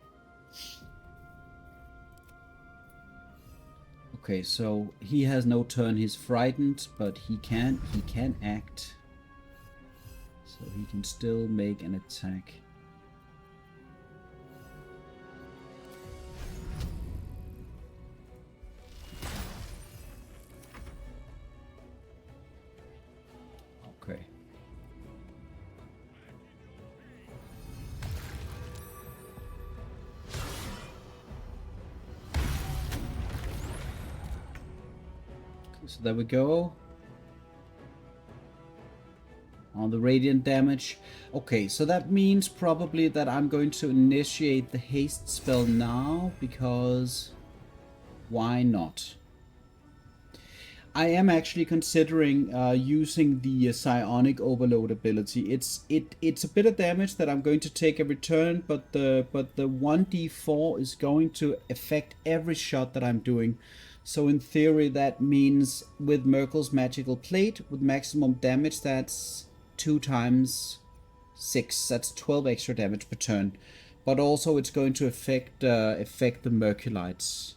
Okay, so he has no turn. He's frightened, but he can act. So he can still make an attack. Okay. So there we go. On the radiant damage. Okay, so that means probably that I'm going to initiate the haste spell now, because why not? I am actually considering using the psionic overload ability. It's a bit of damage that I'm going to take every turn, but the 1d4 is going to affect every shot that I'm doing. So in theory that means with Myrkul's magical plate with maximum damage, that's 2 times 6. That's 12 extra damage per turn. But also it's going to affect the Myrkulites.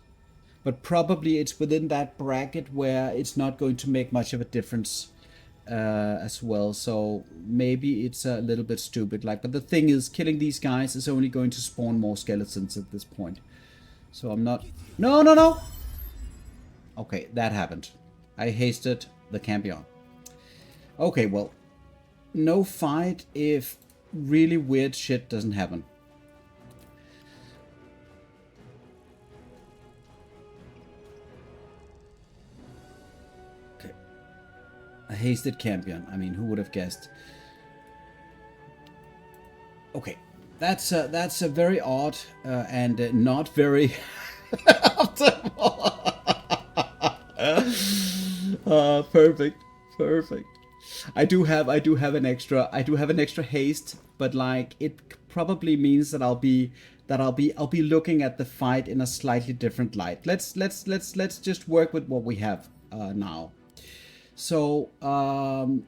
But probably it's within that bracket where it's not going to make much of a difference as well. So maybe it's a little bit stupid. But the thing is, killing these guys is only going to spawn more skeletons at this point. So I'm not... No! Okay, that happened. I hasted the cambion. Okay, well, no fight if really weird shit doesn't happen. Okay. A hasted cambion. I mean, who would have guessed? Okay, that's a very odd and not very optimal. Perfect. I do have an extra haste, but it probably means that I'll be looking at the fight in a slightly different light. Let's just work with what we have now. So Thorm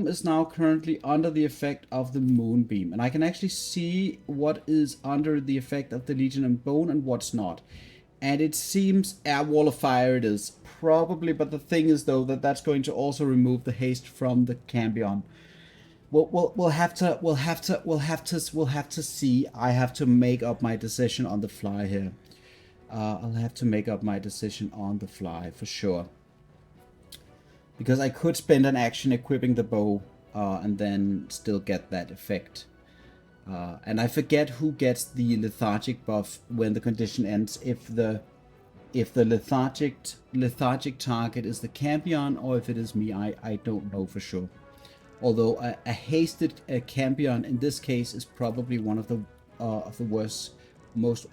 is now currently under the effect of the moonbeam, and I can actually see what is under the effect of the Legion and Bone and what's not. And it seems wall of fire it is probably, but the thing is though that that's going to also remove the haste from the cambion. We'll have to see. I have to make up my decision on the fly here. I'll have to make up my decision on the fly for sure. Because I could spend an action equipping the bow and then still get that effect. And I forget who gets the lethargic buff when the condition ends. If the lethargic target is the cambion or if it is me, I don't know for sure. Although a hasted cambion in this case is probably one of the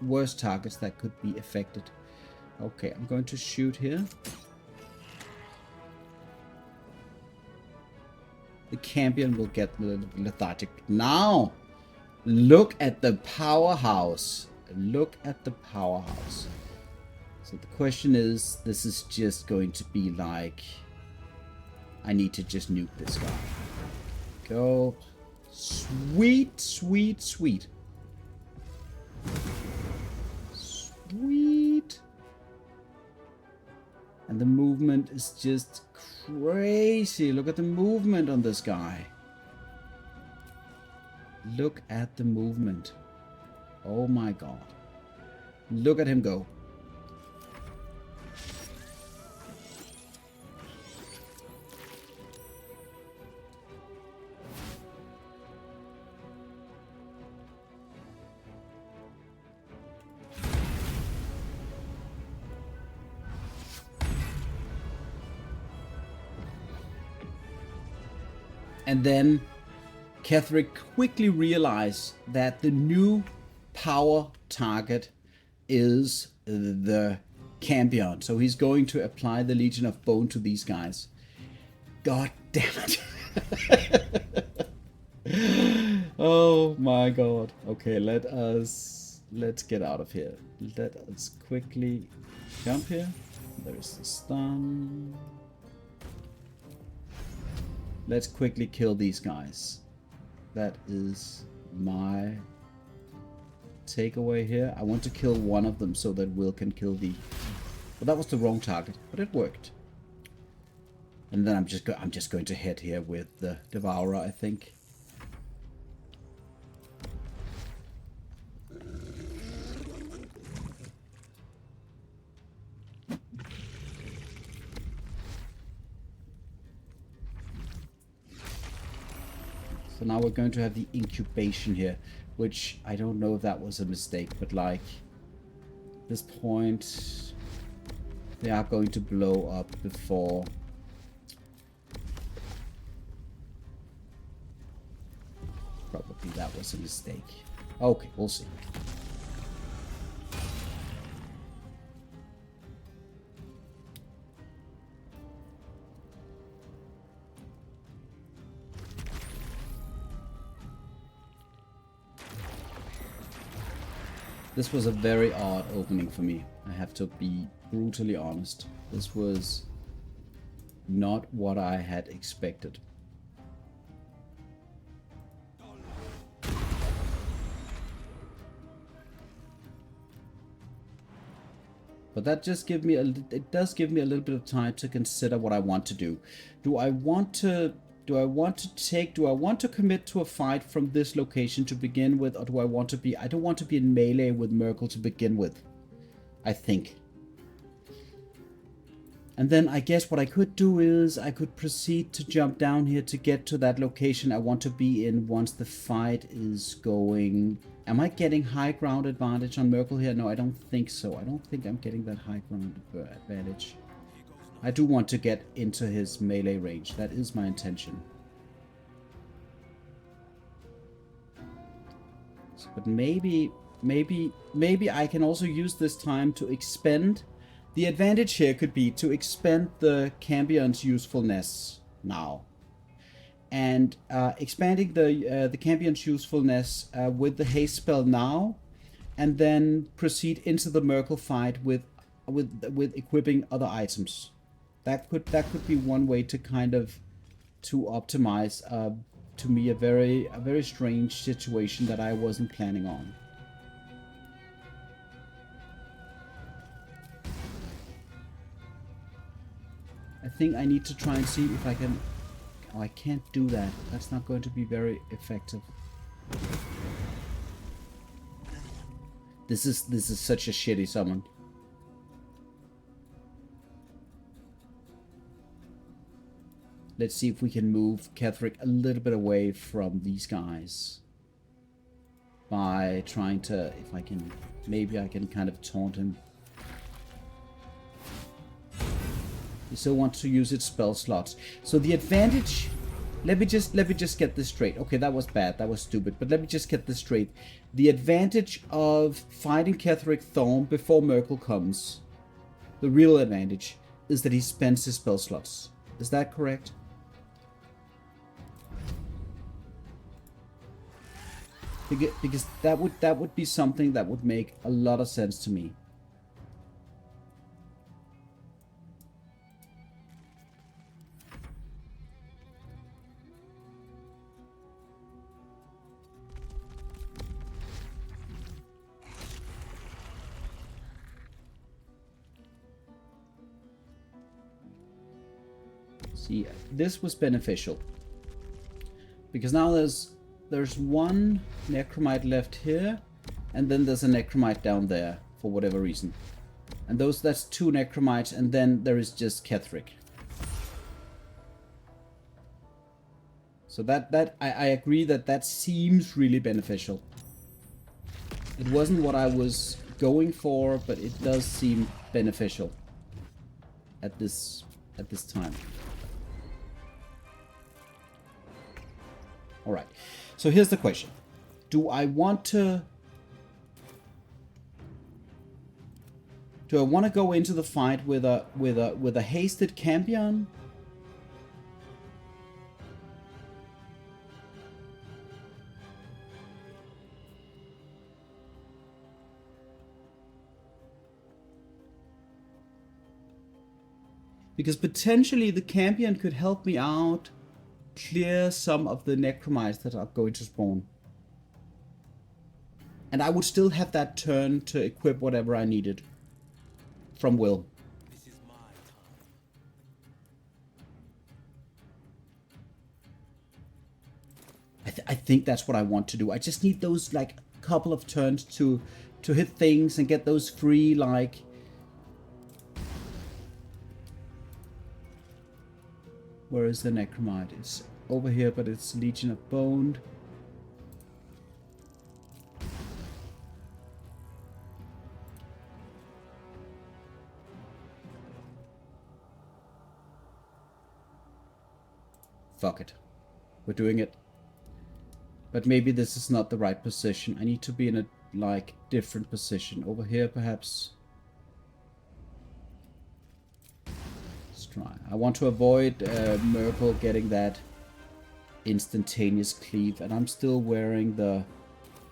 worst targets that could be affected. Okay, I'm going to shoot here. The cambion will get the lethargic. Now, look at the powerhouse. Look at the powerhouse. So the question is, this is just going to be like, I need to just nuke this guy. Go. Sweet. Sweet. And the movement is just crazy. Look at the movement on this guy. Look at the movement. Oh my god. Look at him go. And then Ketheric quickly realized that the new power target is the cambion. So he's going to apply the Legion of Bone to these guys. God damn it. Oh my god. Okay, let's get out of here. Let us quickly jump here. There is the stun. Let's quickly kill these guys. That is my takeaway here. I want to kill one of them so that Wyll can kill the... Well, that was the wrong target, but it worked. And then I'm just going to head here with the Devourer, I think. So now we're going to have the incubation here, which I don't know if that was a mistake, but like, at this point, They are going to blow up before. Probably that was a mistake. Okay, we'll see. This was a very odd opening for me. I have to be brutally honest. This was not what I had expected. But that just gives me it does give me a little bit of time to consider what I want to do. Do I want to commit to a fight from this location to begin with, or do I want to be, I don't want to be in melee with Myrkul to begin with, I think. And then I guess what I could do is I could proceed to jump down here to get to that location I want to be in once the fight is going. Am I getting high ground advantage on Myrkul here? No, I don't think so. I don't think I'm getting that high ground advantage. I do want to get into his melee range. That is my intention. So, but maybe I can also use this time to expend. The advantage here could be to expend the cambion's usefulness now. And expanding the cambion's usefulness with the haste spell now, and then proceed into the Myrkul fight with equipping other items. That could be one way to kind of optimize to me a very strange situation that I wasn't planning on. I think I need to try and see if I can. Oh, I can't do that. That's not going to be very effective. This is such a shitty summon. Let's see if we can move Ketheric a little bit away from these guys by trying to, if I can, maybe I can kind of taunt him. You still want to use its spell slots. So the advantage, let me just get this straight. Okay, that was bad, that was stupid, but let me just get this straight. The advantage of fighting Ketheric Thorn before Myrkul comes, the real advantage, is that he spends his spell slots. Is that correct? Because that would be something that would make a lot of sense to me. See, this was beneficial because now there's one necromite left here, and then there's a necromite down there for whatever reason, and that's two necromites, and then there is just Ketheric. So I agree that seems really beneficial. It wasn't what I was going for, but it does seem beneficial at this time. All right. So here's the question: do I want to go into the fight with a hasted cambion? Because potentially the cambion could help me out, clear some of the necromites that are going to spawn. And I would still have that turn to equip whatever I needed from Wyll. This is my time. I think that's what I want to do. I just need those like couple of turns to hit things and get those free, like. Where is the necromite? It's over here, but it's Legion of Bone. Fuck it. We're doing it. But maybe this is not the right position. I need to be in a, like, different position. Over here, perhaps. Let's try. I want to avoid Myrkul getting that instantaneous cleave. And I'm still wearing the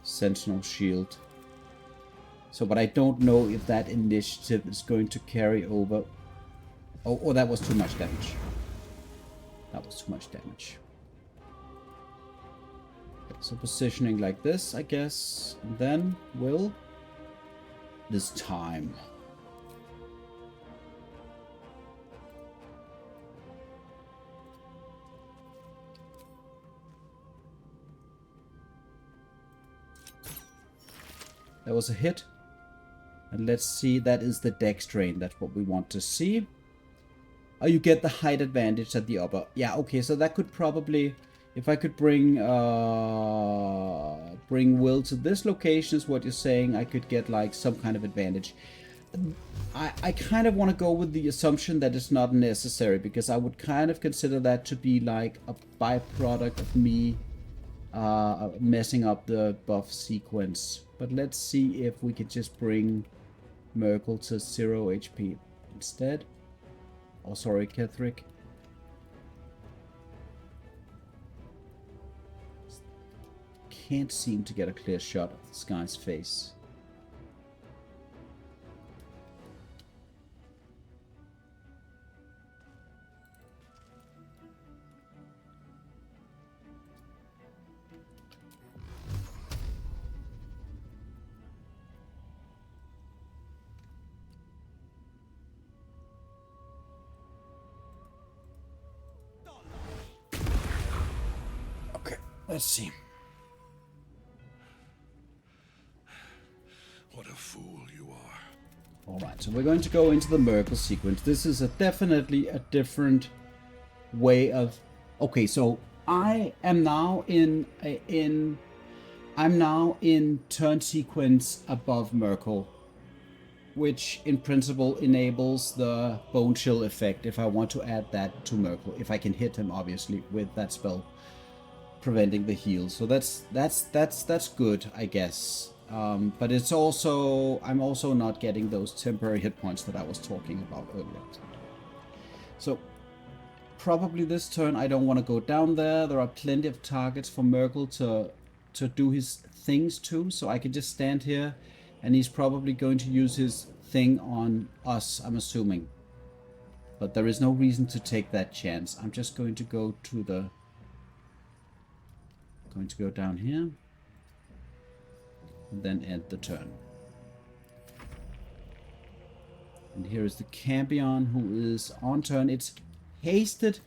Sentinel Shield. So, but I don't know if that initiative is going to carry over. Oh, that was too much damage. That was too much damage. Okay, so positioning like this, I guess. And then, Wyll, this time. That was a hit. And let's see, that is the dex drain. That's what we want to see. Oh, you get the height advantage at the upper. Yeah, okay, so that could probably... If I could bring Wyll to this location is what you're saying, I could get like some kind of advantage. I kind of want to go with the assumption that it's not necessary, because I would kind of consider that to be like a byproduct of me messing up the buff sequence. But let's see if we could just bring Myrkul to 0 HP instead. Oh, sorry, Ketheric. Can't seem to get a clear shot of this guy's face. Okay, let's see. What a fool you are. Alright, so we're going to go into the Myrkul sequence. This is definitely a different way of... Okay, so I am now in turn sequence above Myrkul, which in principle enables the Bone Chill effect if I want to add that to Myrkul. If I can hit him, obviously, with that spell preventing the heal. So that's good, I guess. But it's also, I'm also not getting those temporary hit points that I was talking about earlier. So probably this turn I don't want to go down there. There are plenty of targets for Myrkul to do his things to, so I can just stand here, and he's probably going to use his thing on us, I'm assuming. But there is no reason to take that chance. I'm just going to go to the... Going to go down here. And then end the turn. And here is the cambion who is on turn. It's hasted.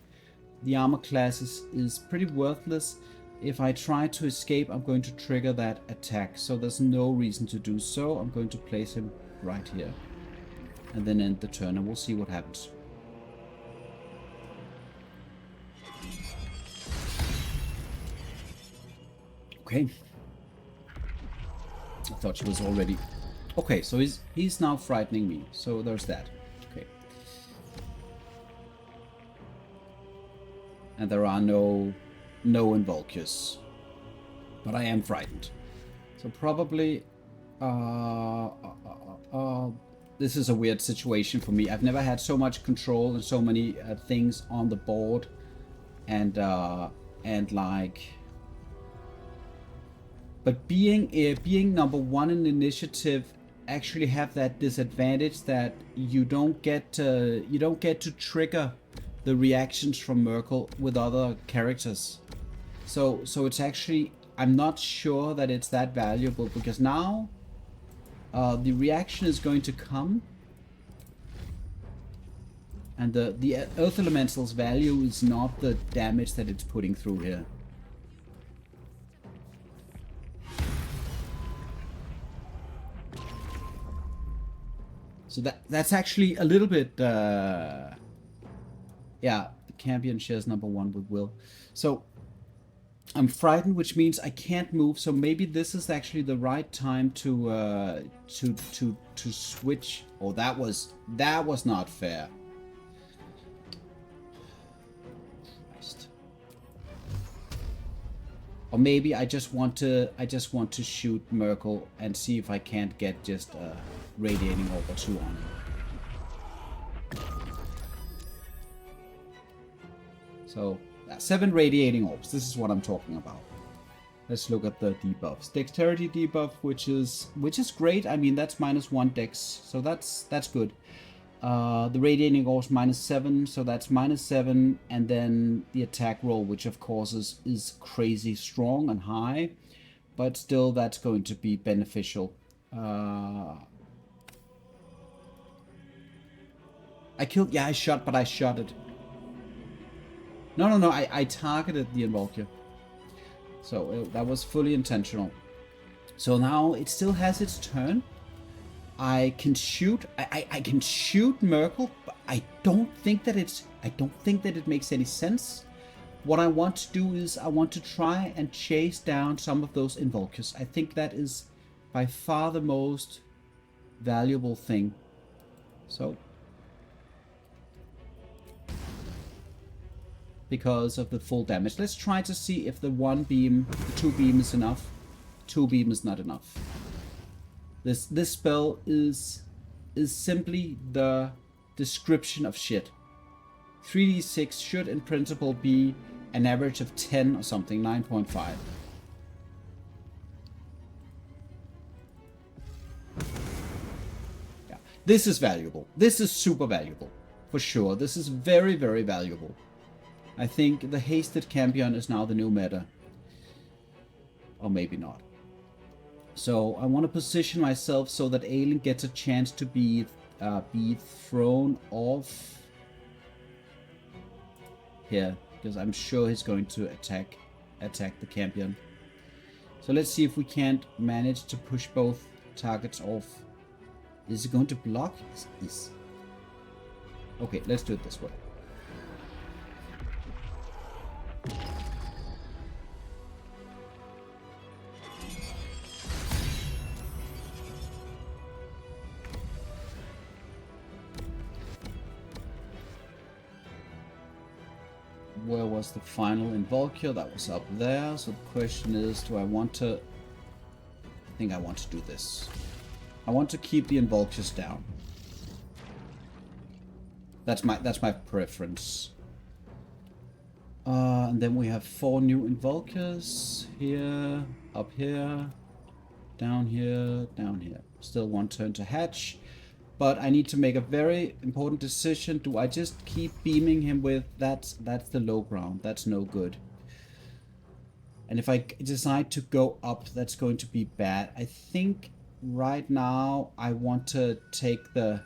The armor class is pretty worthless. If I try to escape, I'm going to trigger that attack. So there's no reason to do so. I'm going to place him right here. And then end the turn, and we'll see what happens. Okay. I thought she was already... Okay, so he's now frightening me. So there's that. Okay. And there are no Involcus. But I am frightened. So probably... this is a weird situation for me. I've never had so much control and so many things on the board. And like... But being number one in initiative actually have that disadvantage that you don't get to trigger the reactions from Myrkul with other characters. So it's actually, I'm not sure that it's that valuable, because now the reaction is going to come, and the Earth Elemental's value is not the damage that it's putting through here. So that's actually a little bit, yeah, the cambion shares number one with Wyll. So I'm frightened, which means I can't move. So maybe this is actually the right time to switch. Oh, that was not fair. Christ. Or maybe I just want to shoot Myrkul and see if I can't get just a radiating orb or two on him. So 7 radiating orbs. This is what I'm talking about. Let's look at the debuffs. Dexterity debuff, which is great. I mean, that's -1 dex, so that's good. The radiating orbs -7, so that's -7, and then the attack roll, which of course is crazy strong and high, but still that's going to be beneficial. I killed, yeah, I shot it. No, I targeted the Invoker. So that was fully intentional. So now it still has its turn. I can shoot. I can shoot Myrkul, but I don't think that it makes any sense. What I want to do is I want to try and chase down some of those Invokers. I think that is by far the most valuable thing. So because of the full damage. Let's try to see if the 2 beam is enough. 2 beam is not enough. This spell is simply the description of shit. 3d6 should in principle be an average of 10 or something, 9.5. Yeah, this is valuable. This is super valuable, for sure. This is very, very valuable. I think the hasted cambion is now the new meta. Or maybe not. So I want to position myself so that Aelin gets a chance to be thrown off here, because I'm sure he's going to attack the cambion. So let's see if we can't manage to push both targets off. Is it going to block? Yes. Okay, let's do it this way. Where was the final Invoker? That was up there. So the question is, do I want to... I think I want to do this. I want to keep the Invokers down. That's my preference. And then we have 4 new Invokers. Here, up here, down here, down here. Still 1 turn to hatch. But I need to make a very important decision. Do I just keep beaming him with... That's the low ground. That's no good. And if I decide to go up, that's going to be bad. I think right now I want to take the...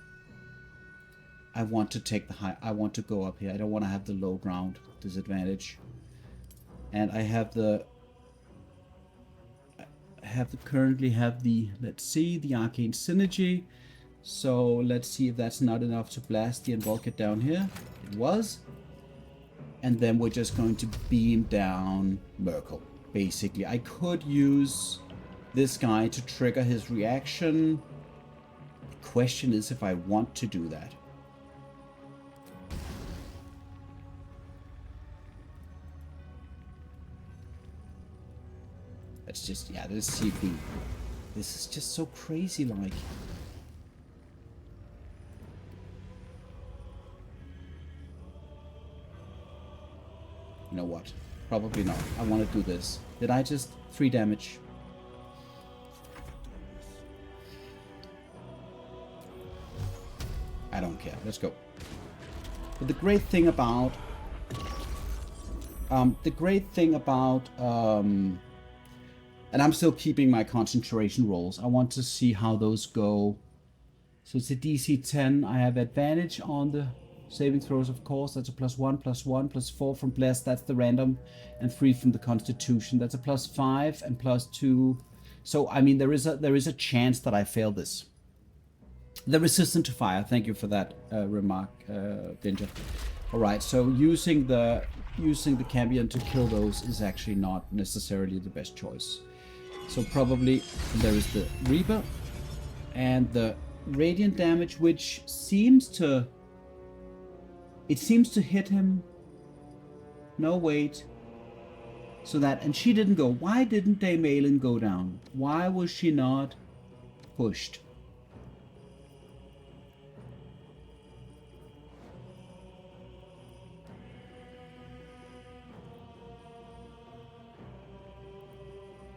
high. I want to go up here. I don't want to have the low ground disadvantage. And I have the... currently have the... Let's see, the Arcane Synergy. So let's see if that's not enough to blast the Invoker down here. It was. And then we're just going to beam down Myrkul, basically. I could use this guy to trigger his reaction. The question is if I want to do that. Let's just, yeah, let's see if we... This is just so crazy, like... You know what? Probably not. I want to do this. Did I just 3 damage? I don't care. Let's go. But the great thing about... and I'm still keeping my concentration rolls. I want to see how those go. So it's a DC 10. I have advantage on the... saving throws, of course. That's a +1, +1, +4 from Bless. That's the random. And 3 from the Constitution. That's a +5 and +2. So, I mean, there is a chance that I fail this. The resistant to fire. Thank you for that remark, Ginger. Alright, so using the cambion to kill those is actually not necessarily the best choice. So probably there is the Reaper. And the radiant damage, which seems to... It seems to hit him. No, wait. So that, and she didn't go. Why didn't Dame Aelin go down? Why was she not pushed?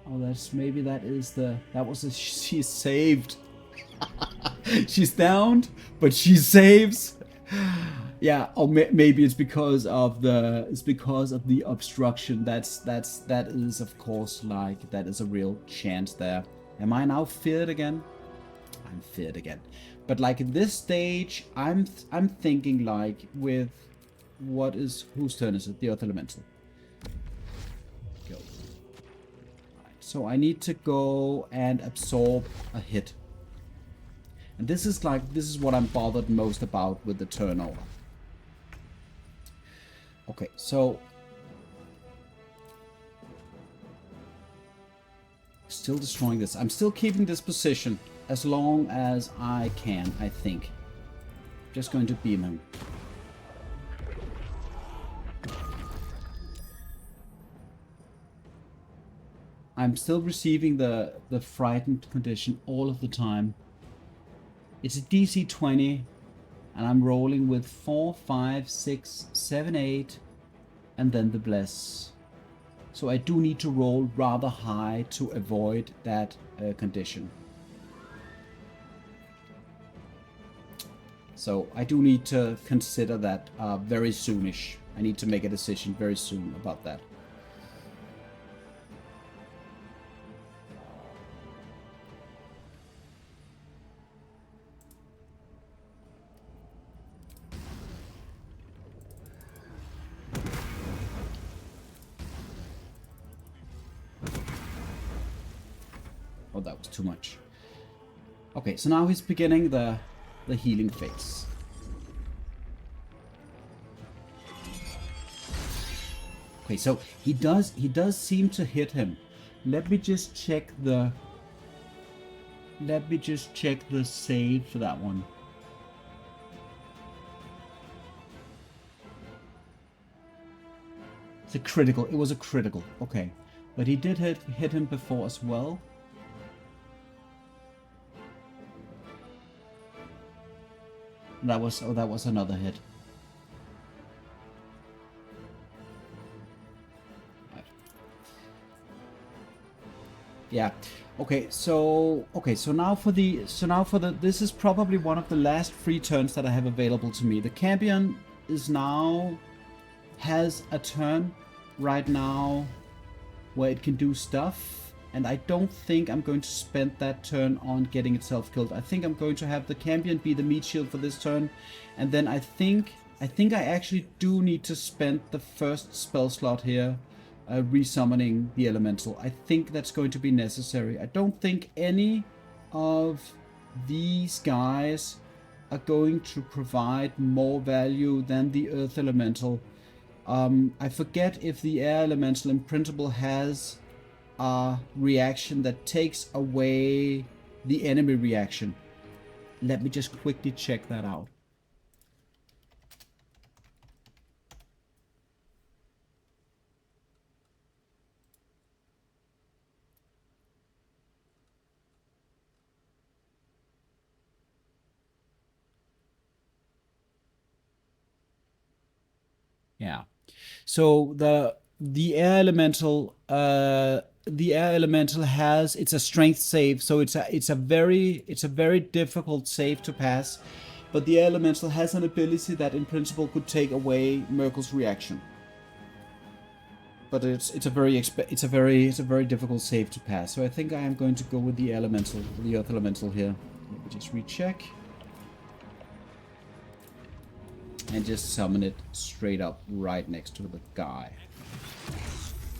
Oh, that's maybe that is the, that was a, she's saved. She's downed, but she saves. Yeah, or maybe it's because of the obstruction. That is of course like that is a real chance there. Am I now feared again? I'm feared again. But like in this stage, I'm thinking like with what is, whose turn is it? The Earth Elemental. Go. Right, so I need to go and absorb a hit. And this is what I'm bothered most about with the turnover. Okay, so still destroying this. I'm still keeping this position as long as I can, I think. Just going to beam him. I'm still receiving the frightened condition all of the time. It's a DC 20, and I'm rolling with 4, 5, 6, 7, 8, and then the bless. So I do need to roll rather high to avoid that condition. So I do need to consider that very soonish. I need to make a decision very soon about that. Oh, that was too much. Okay, so now he's beginning the healing phase. Okay, so he does seem to hit him. Let me just check the save for that one. It's a critical. It was a critical. Okay, but he did hit him before as well. That was, oh, that was another hit. Right. Yeah. Okay, so now for the this is probably one of the last free turns that I have available to me. The cambion is now has a turn right now where it can do stuff. And I don't think I'm going to spend that turn on getting itself killed. I think I'm going to have the cambion be the meat shield for this turn. And then I think I actually do need to spend the first spell slot here resummoning the elemental. I think that's going to be necessary. I don't think any of these guys are going to provide more value than the earth elemental. I forget if the air elemental in principle has a reaction that takes away the enemy reaction. Let me just quickly check that out. Yeah. So the air elemental has, it's a strength save, so it's a very difficult save to pass, but the air elemental has an ability that in principle could take away Myrkul's reaction. But it's a very difficult save to pass. So I think I am going to go with the elemental, the earth elemental here. Let me just recheck. And just summon it straight up right next to the guy.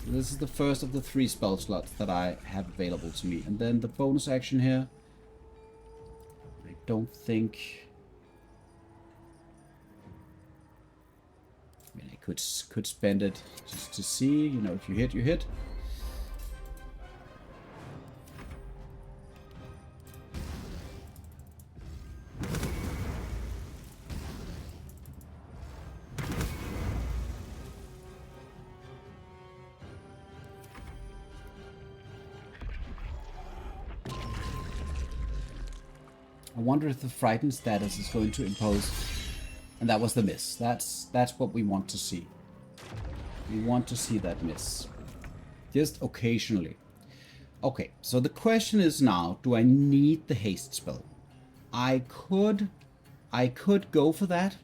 This is the first of the 3 spell slots that I have available to me. And then the bonus action here. I don't think... I mean, I could spend it just to see, you know, if you hit, you hit. I wonder if the frightened status is going to impose. And that was the miss. That's what we want to see. We want to see that miss. Just occasionally. Okay, so the question is now, do I need the haste spell? I could go for that.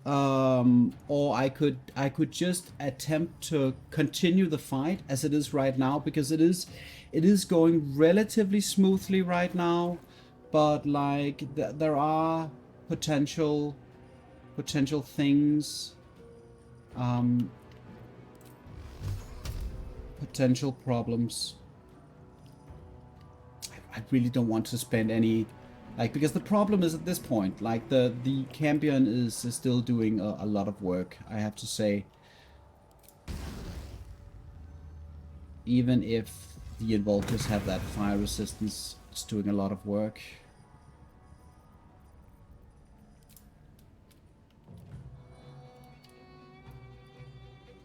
Or I could just attempt to continue the fight as it is right now, because it is going relatively smoothly right now, but like there are potential things, potential problems. I really don't want to spend any, like, because the problem is at this point, like the cambion is still doing a lot of work, I have to say. Even if the invokers have that fire resistance, it's doing a lot of work.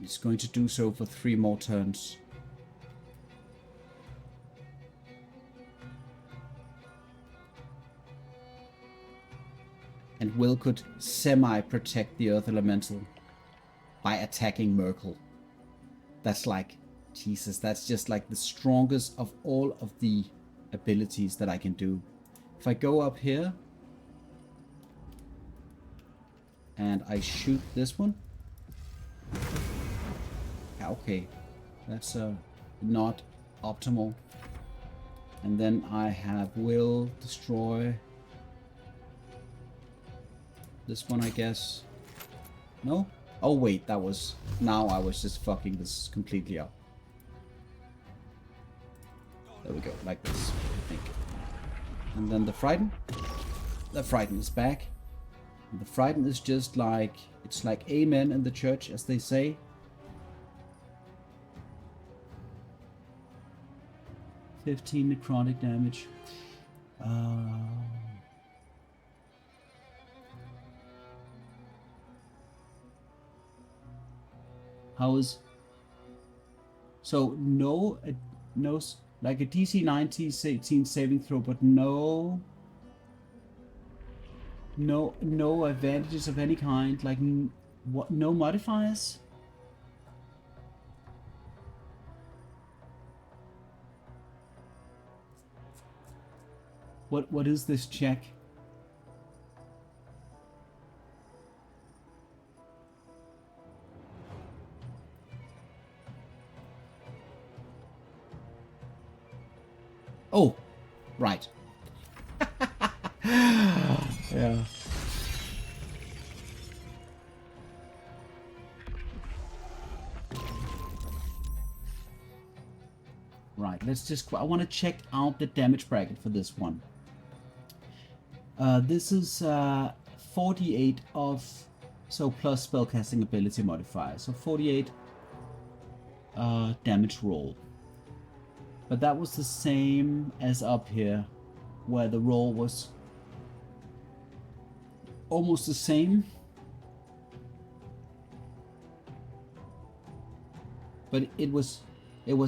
It's going to do so for 3 more turns. And Wyll could semi-protect the Earth Elemental by attacking Myrkul. That's like, Jesus, that's just like the strongest of all of the abilities that I can do. If I go up here and I shoot this one. Okay, that's not optimal. And then I have Wyll destroy this one, I guess. No? Oh wait, that was... Now I was just fucking this completely up. There we go, like this, I think. And then the Frighten. The Frighten is back. And the Frighten is just like... It's like amen in the church, as they say. $15 necrotic damage. How is... So no, like a DC 19 saving throw, but no advantages of any kind. Like what? No modifiers. What is this check? Oh, right. Yeah. Right, let's just... I want to check out the damage bracket for this one. This is 48 of... So plus spellcasting ability modifier. So 48 damage roll. But that was the same as up here, where the roll was almost the same. But it was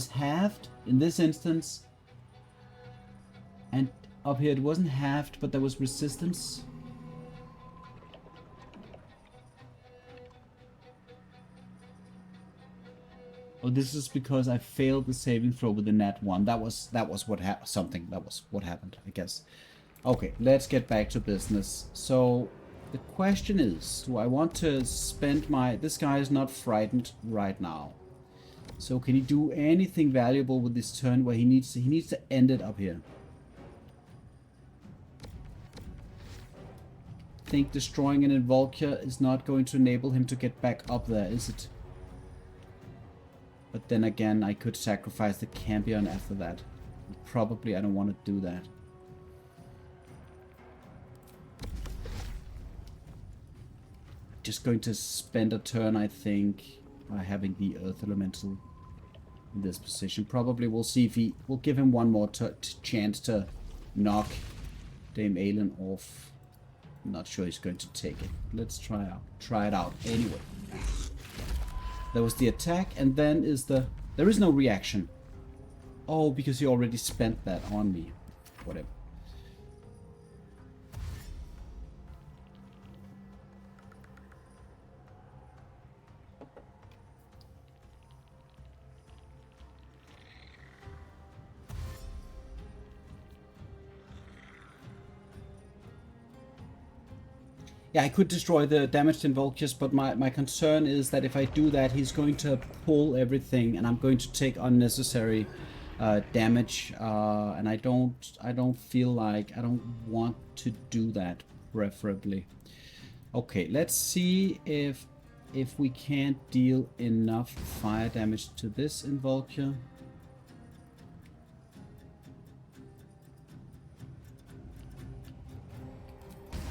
halved in this instance. And up here it wasn't halved, but there was resistance. Oh, this is because I failed the saving throw with the nat 1. That was what happened, I guess. Okay, let's get back to business. So the question is, do I want to spend my... This guy is not frightened right now. So can he do anything valuable with this turn where he needs to end it up here? I think destroying an Invoker is not going to enable him to get back up there, is it? But then again, I could sacrifice the cambion after that. Probably I don't want to do that. Just going to spend a turn, I think, by having the Earth Elemental in this position. Probably we'll see if we'll give him one more chance to knock Dame Aelin off. I'm not sure he's going to take it. Let's try it out anyway. There was the attack, and then is the... There is no reaction. Oh, because he already spent that on me. Whatever. Yeah, I could destroy the damaged invulcus, but my concern is that if I do that, he's going to pull everything, and I'm going to take unnecessary damage, and I don't feel like I don't want to do that, preferably. Okay, let's see if we can't deal enough fire damage to this invulcur.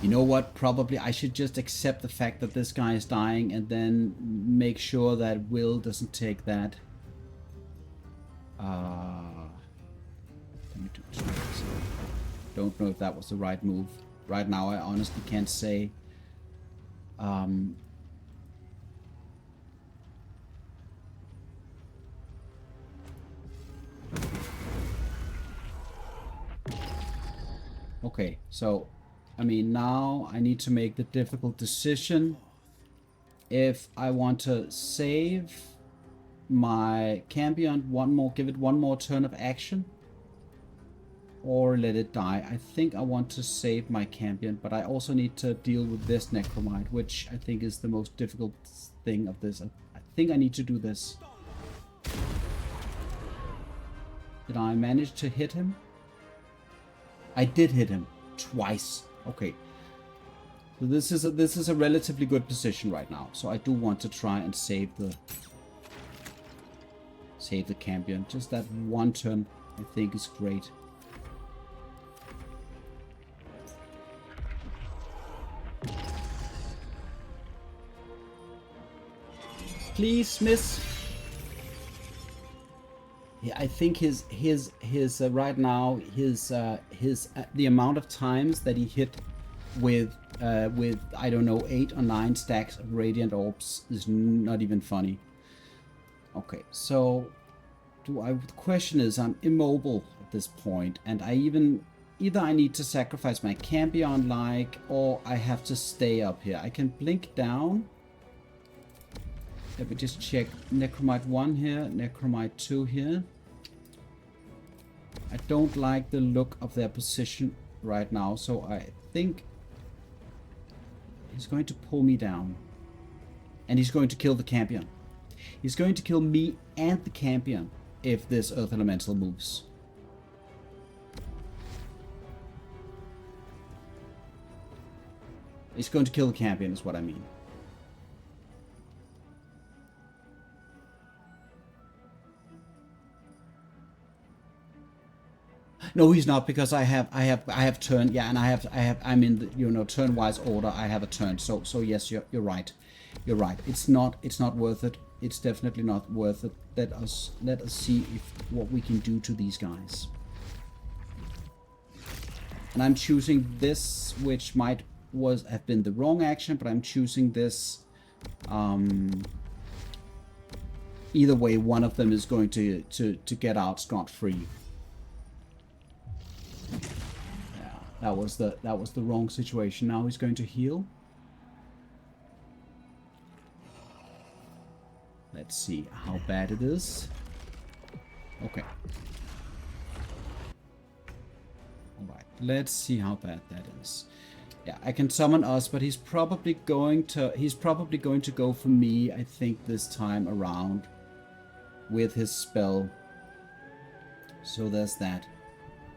You know what? Probably I should just accept the fact that this guy is dying and then make sure that Wyll doesn't take that. Don't know if that was the right move. Right now, I honestly can't say. Okay, so I mean, now I need to make the difficult decision if I want to save my cambion give it one more turn of action, or let it die. I think I want to save my cambion, but I also need to deal with this necromite, which I think is the most difficult thing of this. I think I need to do this. Did I manage to hit him? I did hit him twice. Okay. So this is a relatively good position right now. So I do want to try and save the cambion. Just that one turn I think is great. Please miss. Yeah, I think his right now his the amount of times that he hit with I don't know 8 or 9 stacks of radiant orbs is not even funny. Okay, so the question is, I'm immobile at this point, and either I need to sacrifice my cambion or I have to stay up here. I can blink down. Let me just check. Necromite 1 here, Necromite 2 here. I don't like the look of their position right now, so I think he's going to pull me down. And he's going to kill the cambion. He's going to kill me and the cambion if this Earth Elemental moves. He's going to kill the cambion is what I mean. No, he's not, because I have turn, yeah, and I'm in the, you know, turn-wise order. I have a turn, so yes, you're right, you're right. It's not worth it. It's definitely not worth it. Let us see what we can do to these guys. And I'm choosing this, which might have been the wrong action, but I'm choosing this. Either way, one of them is going to get out scot-free. That was the wrong situation. Now he's going to heal. Let's see how bad it is. Okay. Alright, let's see how bad that is. Yeah, I can summon us, but he's probably going to go for me, I think, this time around with his spell. So there's that.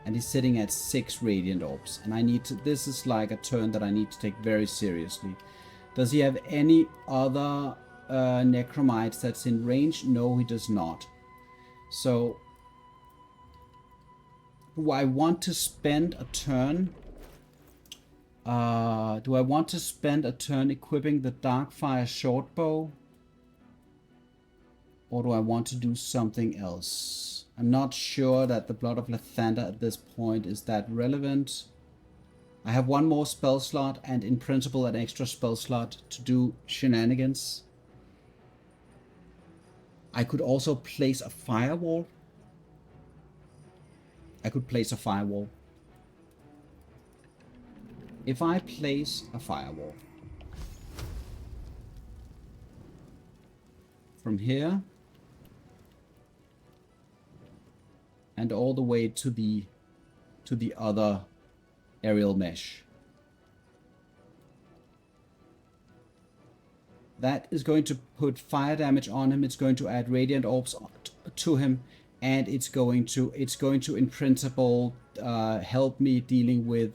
And he's sitting at 6 radiant orbs, and I need to, this is like a turn that I need to take very seriously. Does he have any other necromites that's in range? No, he does not. So do I want to spend a turn? Do I want to spend a turn equipping the Darkfire shortbow? Or do I want to do something else? I'm not sure that the Blood of Lathander at this point is that relevant. I have one more spell slot, and in principle an extra spell slot to do shenanigans. I could also place a firewall. If I place a firewall from here and all the way to the other aerial mesh, That is going to put fire damage on him. It's going to add radiant orbs to him, and it's going to in principle help me dealing with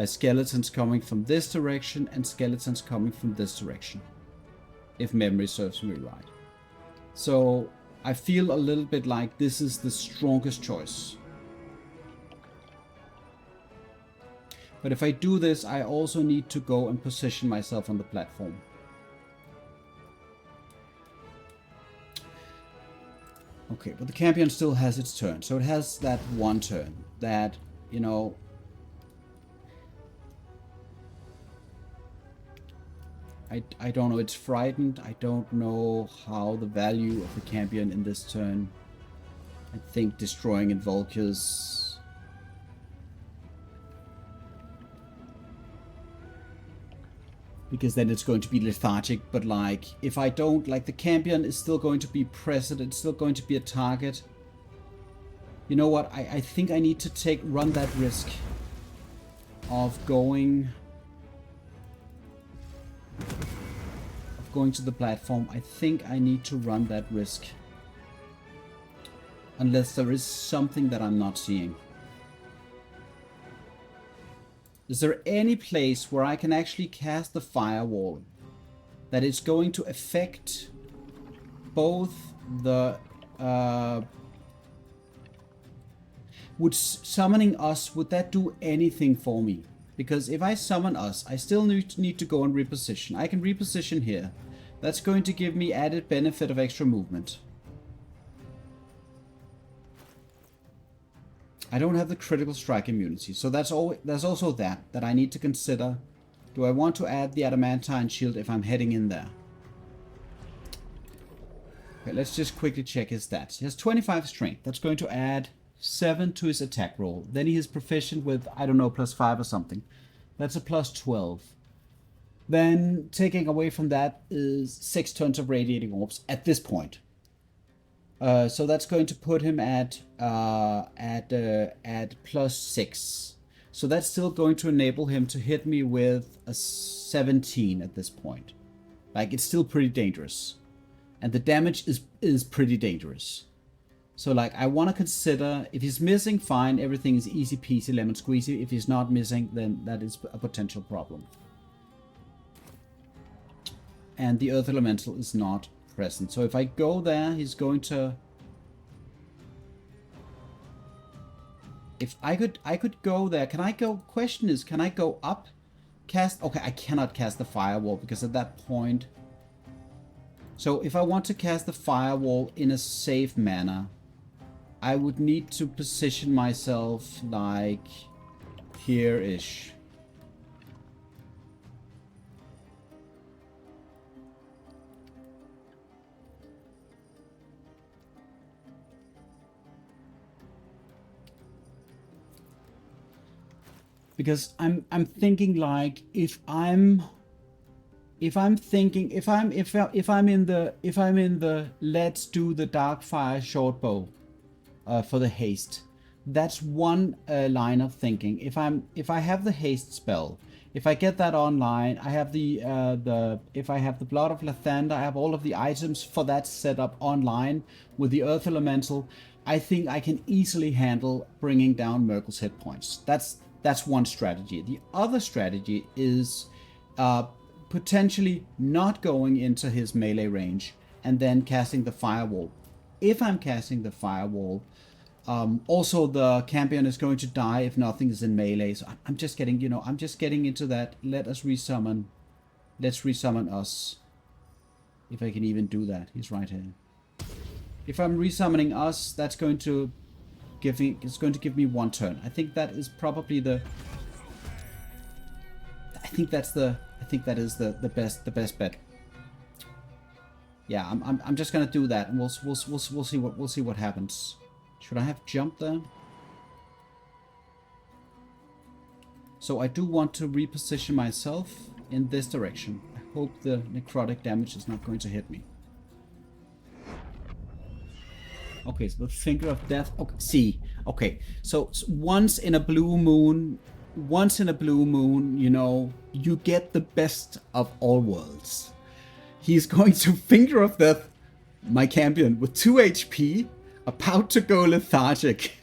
skeletons coming from this direction and skeletons coming from this direction, if memory serves me right. So I feel a little bit like this is the strongest choice. But if I do this, I also need to go and position myself on the platform. Okay, but the cambion still has its turn. So it has that one turn that, you know, I don't know, it's frightened. I don't know how the value of the cambion in this turn. I think destroying Invulcus. Because then it's going to be lethargic, but like, if I don't, like, the cambion is still going to be present, it's still going to be a target. You know what, I think I need to run that risk of going to the platform. I think I need to run that risk. Unless there is something that I'm not seeing. Is there any place where I can actually cast the firewall that is going to affect both the would summoning us, would that do anything for me? Because if I summon us, I still need to go and reposition. I can reposition here. That's going to give me added benefit of extra movement. I don't have the critical strike immunity, so there's also that I need to consider. Do I want to add the adamantine shield if I'm heading in there? Okay, let's just quickly check his stats. He has 25 strength. That's going to add 7 to his attack roll. Then he is proficient with, I don't know, +5 or something. That's a +12. Then taking away from that is 6 turns of radiating orbs at this point. So that's going to put him at +6. So that's still going to enable him to hit me with a 17 at this point. Like, it's still pretty dangerous. And the damage is pretty dangerous. So, like, I want to consider, if he's missing, fine, everything is easy peasy, lemon squeezy. If he's not missing, then that is a potential problem. And the Earth Elemental is not present. So if I go there, he's going to... If I could go there, can I go... Question is, can I go up? Cast... Okay, I cannot cast the firewall, because at that point... So if I want to cast the firewall in a safe manner, I would need to position myself like here-ish. Because I'm thinking like, if I'm in the let's do the Darkfire shortbow for the haste, that's one line of thinking. If I have the haste spell, if I get that online, I have if I have the Blood of Lathander, I have all of the items for that set up online with the Earth Elemental. I think I can easily handle bringing down Myrkul's hit points. That's one strategy. The other strategy is potentially not going into his melee range and then casting the firewall. If I'm casting the firewall, also the cambion is going to die if nothing is in melee. So I'm just getting, I'm just getting into that. Let us resummon. Let's resummon us. If I can even do that. He's right here. If I'm resummoning us, that's going to give me one turn. I think that is probably the... I think that is the best bet. Yeah, I'm just gonna do that, and we'll see what happens. Should I have jumped there? So I do want to reposition myself in this direction. I hope the necrotic damage is not going to hit me. Okay, so the Finger of Death. Okay, see. Okay, so once in a blue moon, once in a blue moon, you know, you get the best of all worlds. He's going to Finger of Death my cambion with 2 HP, about to go lethargic.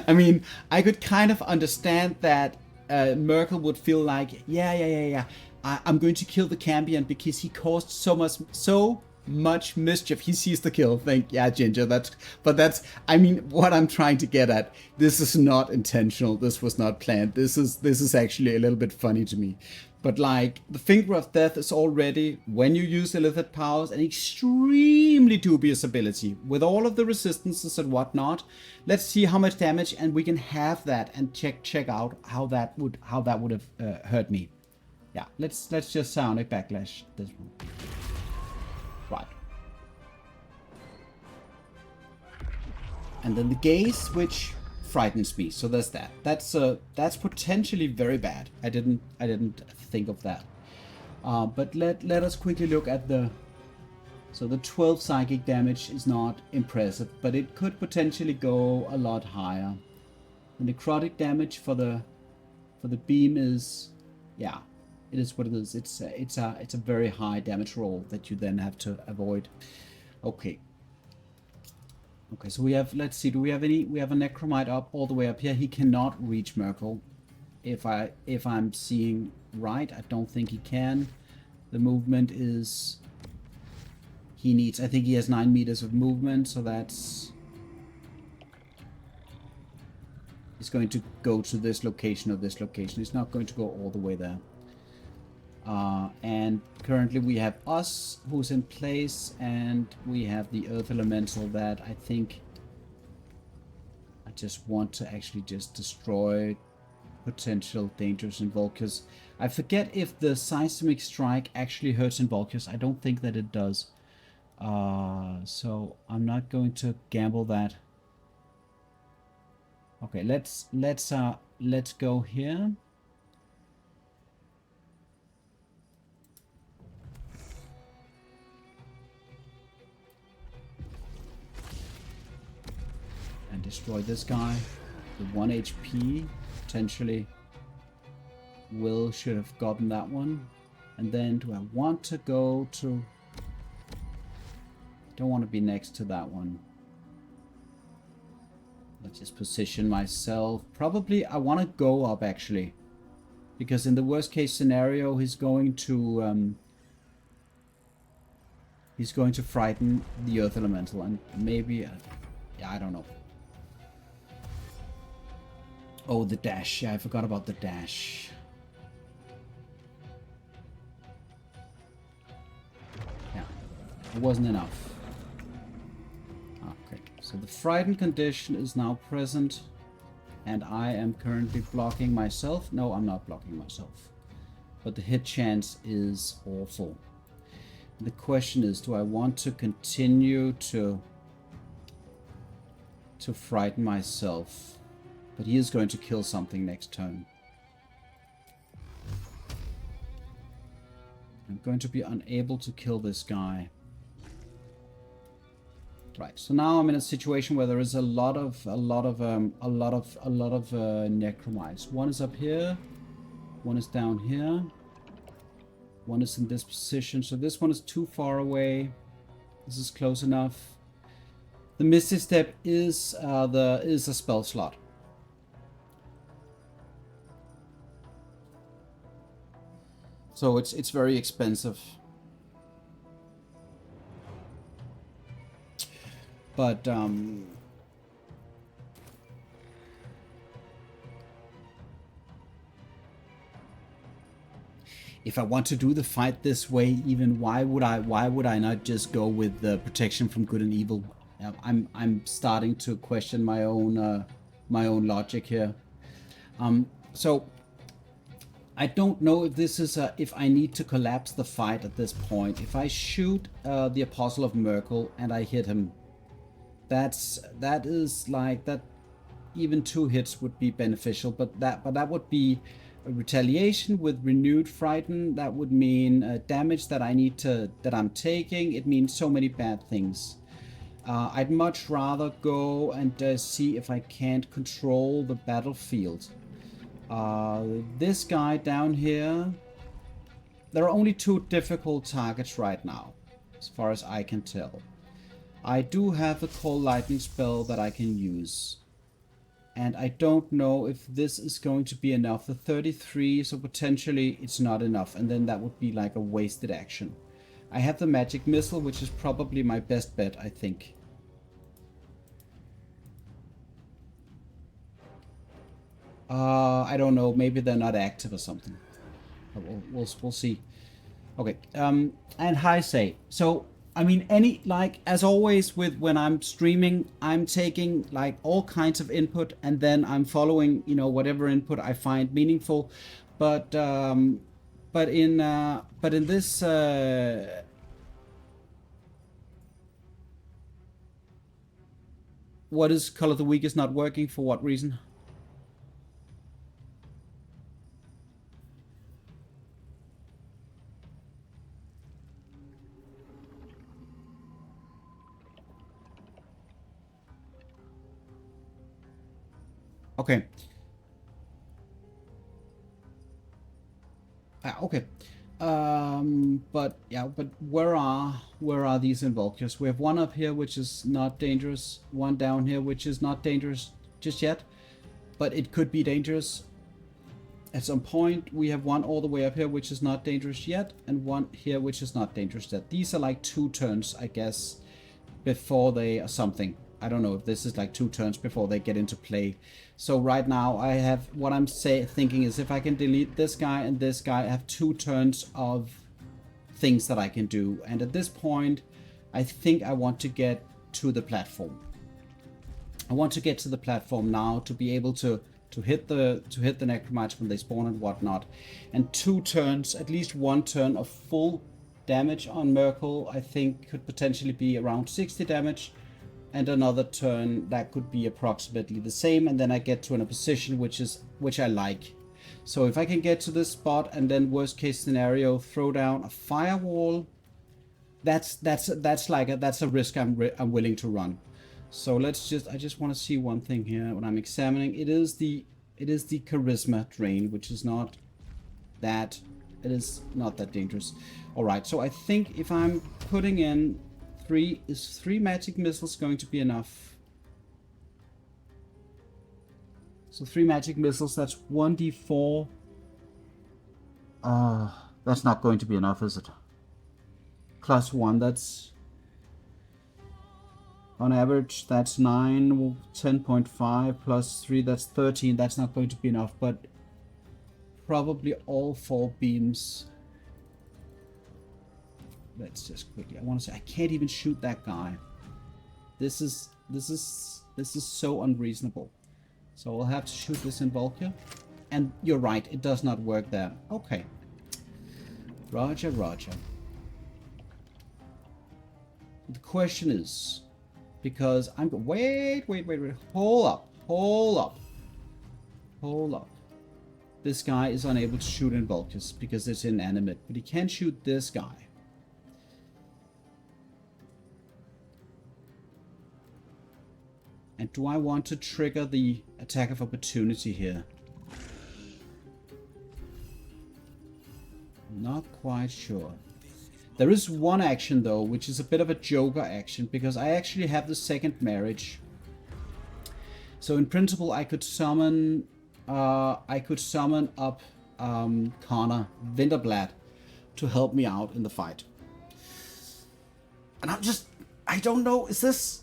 I mean, I could kind of understand that Myrkul would feel like, yeah. I'm going to kill the cambion because he caused so much mischief. He sees the kill. Ginger. That's. I mean, what I'm trying to get at. This is not intentional. This was not planned. This is actually a little bit funny to me. But like, the Finger of Death is already, when you use illithid powers, an extremely dubious ability with all of the resistances and whatnot. Let's see how much damage, and we can have that and check out how that would have hurt me. Yeah, let's just Psionic Backlash this one. Right. And then the gaze, which frightens me. So there's that. That's potentially very bad. I didn't think of that. But let us quickly look at the. So the 12 psychic damage is not impressive, but it could potentially go a lot higher. The necrotic damage for the beam is, yeah, it is what it is. It's a very high damage roll that you then have to avoid. Okay. Okay, so we have, let's see, do we have any? We have a Necromite up all the way up here. He cannot reach Myrkul. If I'm seeing right, I don't think he can. The movement is, he needs, I think he has 9 meters of movement, so that's, he's going to go to this location or this location. He's not going to go all the way there. And currently we have us, who's in place, and we have the Earth Elemental that I think I just want to actually just destroy potential dangers in Vulcus. I forget if the Seismic Strike actually hurts in Vulcus. I don't think that it does. So I'm not going to gamble that. Okay, let's go here. And destroy this guy. The 1 HP. Potentially Wyll should have gotten that one. And then do I want to go to... Don't want to be next to that one. Let's just position myself. Probably I want to go up actually. Because in the worst case scenario he's going to frighten the Earth Elemental, and maybe yeah, I don't know. Oh, the dash. Yeah, I forgot about the dash. Yeah, it wasn't enough. Okay, so the frightened condition is now present, and I am currently blocking myself. No, I'm not blocking myself. But the hit chance is awful. The question is, do I want to continue to frighten myself? But he is going to kill something next turn. I'm going to be unable to kill this guy. Right. So now I'm in a situation where there is a lot of necromites. One is up here. One is down here. One is in this position. So this one is too far away. This is close enough. The Misty Step is a spell slot. So it's very expensive. But if I want to do the fight this way, even why would I not just go with the protection from good and evil? I'm starting to question my own logic here. So I don't know if this is if I need to collapse the fight at this point. If I shoot the Apostle of Myrkul and I hit him, that is like that. Even 2 hits would be beneficial, but that would be a retaliation with renewed frighten. That would mean damage that I'm taking. It means so many bad things. I'd much rather go and see if I can't control the battlefield. This guy down here, there are only 2 difficult targets right now, as far as I can tell. I do have a cold lightning spell that I can use. And I don't know if this is going to be enough. The 33, so potentially it's not enough. And then that would be like a wasted action. I have the magic missile, which is probably my best bet, I think. I don't know. Maybe they're not active or something. We'll see. Okay. And hi, say. So, I mean, as always with when I'm streaming, I'm taking like all kinds of input and then I'm following, you know, whatever input I find meaningful. But in this, what is Color of the Week is not working for what reason? Okay. Okay. But yeah, but where are these invulcures? We have one up here which is not dangerous, one down here which is not dangerous just yet, but it could be dangerous at some point. We have one all the way up here which is not dangerous yet, and one here which is not dangerous yet. These are like 2 turns, I guess, before they are something. I don't know if this is like 2 turns before they get into play. So right now I have, what I'm thinking is if I can delete this guy and this guy, I have 2 turns of things that I can do. And at this point, I think I want to get to the platform. I want to get to the platform now to be able to hit the necromites when they spawn and whatnot. And 2 turns, at least 1 turn of full damage on Myrkul, I think could potentially be around 60 damage. And another turn that could be approximately the same, and then I get to a position which I like. So if I can get to this spot and then worst case scenario throw down a firewall, that's a risk I'm willing to run. So I just want to see one thing here when I'm examining. It is the charisma drain, which is not that dangerous. All right, so I think if I'm putting in 3 magic missiles going to be enough? So 3 magic missiles, that's 1d4. That's not going to be enough, is it? Plus 1, that's on average, that's 9, 10.5 plus 3, that's 13. That's not going to be enough, but probably all 4 beams. Let's just quickly. I want to say I can't even shoot that guy. This is so unreasonable. So we'll have to shoot this invulcure. And you're right, it does not work there. Okay. Roger, roger. The question is, because I'm wait. Hold up. This guy is unable to shoot invulcures because it's inanimate, but he can shoot this guy. And do I want to trigger the attack of opportunity here? Not quite sure. There is one action though, which is a bit of a joker action, because I actually have the second marriage. So in principle, I could summon up Connor Winterblad to help me out in the fight. And I don't know, is this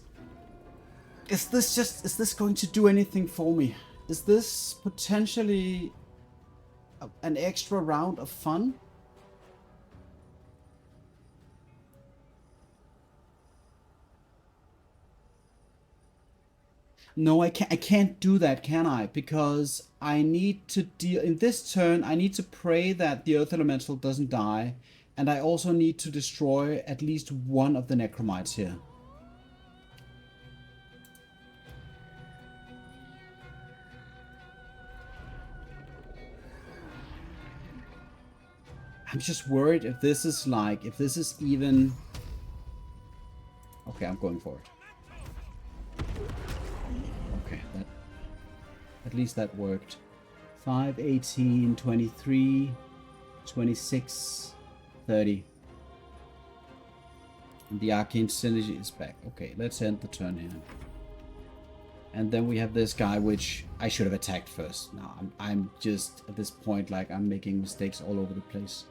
going to do anything for me? Is this potentially an extra round of fun? No, I can't do that, can I? Because I need to deal in this turn. I need to pray that the Earth Elemental doesn't die, and I also need to destroy at least one of the Necromites here. I'm just worried if this is even... Okay, I'm going for it. Okay, that at least that worked. 5, 18, 23, 26, 30. And the arcane synergy is back. Okay, let's end the turn here. And then we have this guy, which I should have attacked first. Now I'm just at this point like I'm making mistakes all over the place.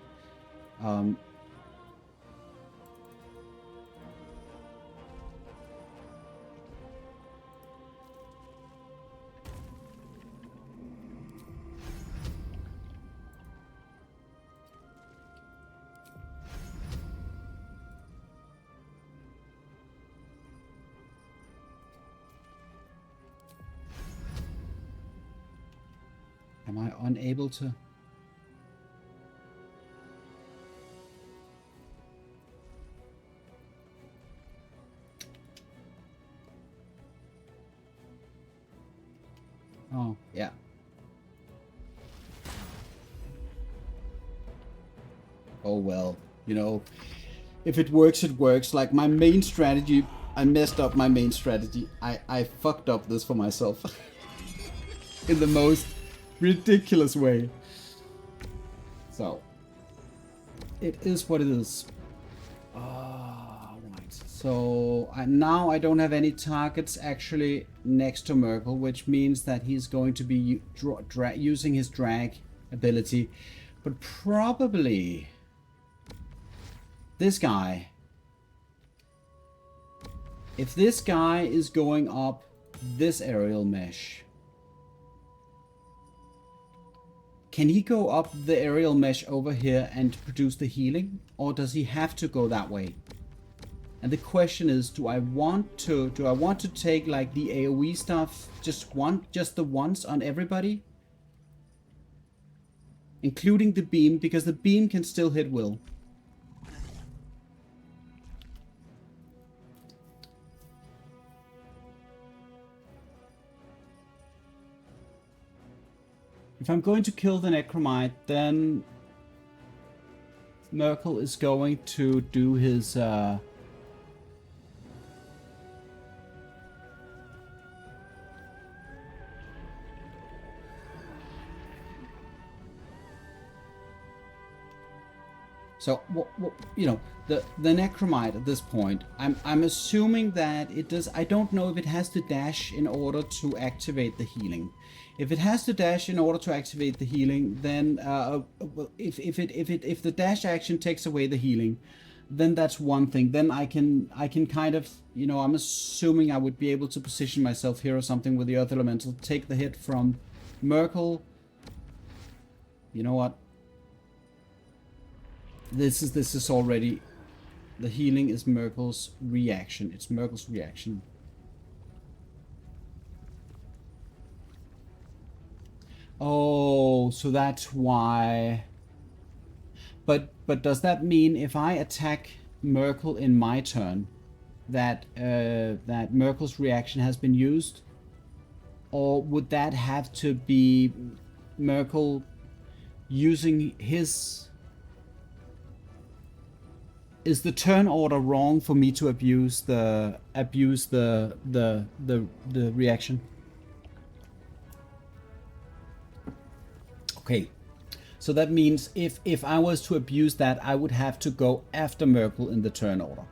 Am I unable to? Oh, yeah. Oh well, you know, if it works, it works. Like my main strategy, I messed up my main strategy. I fucked up this for myself in the most ridiculous way. So it is what it is. Right. So now I don't have any targets actually next to Myrkul, which means that he's going to be using his drag ability, but probably this guy. If this guy is going up this aerial mesh, can he go up the aerial mesh over here and produce the healing? Or does he have to go that way? And the question is, do I want to take like the AoE stuff just the once on everybody? Including the beam, because the beam can still hit Wyll. If I'm going to kill the Necromite, then Myrkul is going to do his so you know, the Necromite at this point, I'm assuming that it does. I don't know if it has to dash in order to activate the healing. If it has to dash in order to activate the healing, then if the dash action takes away the healing, then that's one thing. Then I can kind of, you know, I'm assuming I would be able to position myself here or something with the Earth Elemental, take the hit from Myrkul. You know what? This is already, the healing is Myrkul's reaction. It's Myrkul's reaction. Oh, so that's why. But does that mean if I attack Myrkul in my turn, that that Myrkul's reaction has been used, or would that have to be Myrkul using his? Is the turn order wrong for me to abuse the reaction? Okay, so that means if I was to abuse that, I would have to go after Myrkul in the turn order.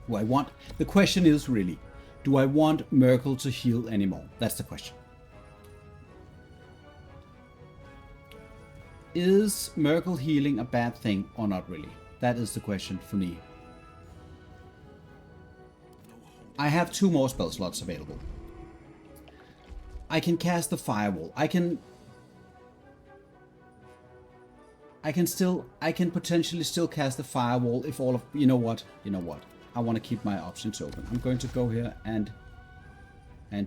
Do I want? The question is really, do I want Myrkul to heal anymore? That's the question. Is Myrkul healing a bad thing or not really? That is the question for me. I have 2 more spell slots available. I can cast the firewall. I can potentially still cast the firewall if all of, you know what? I want to keep my options open. I'm going to go here and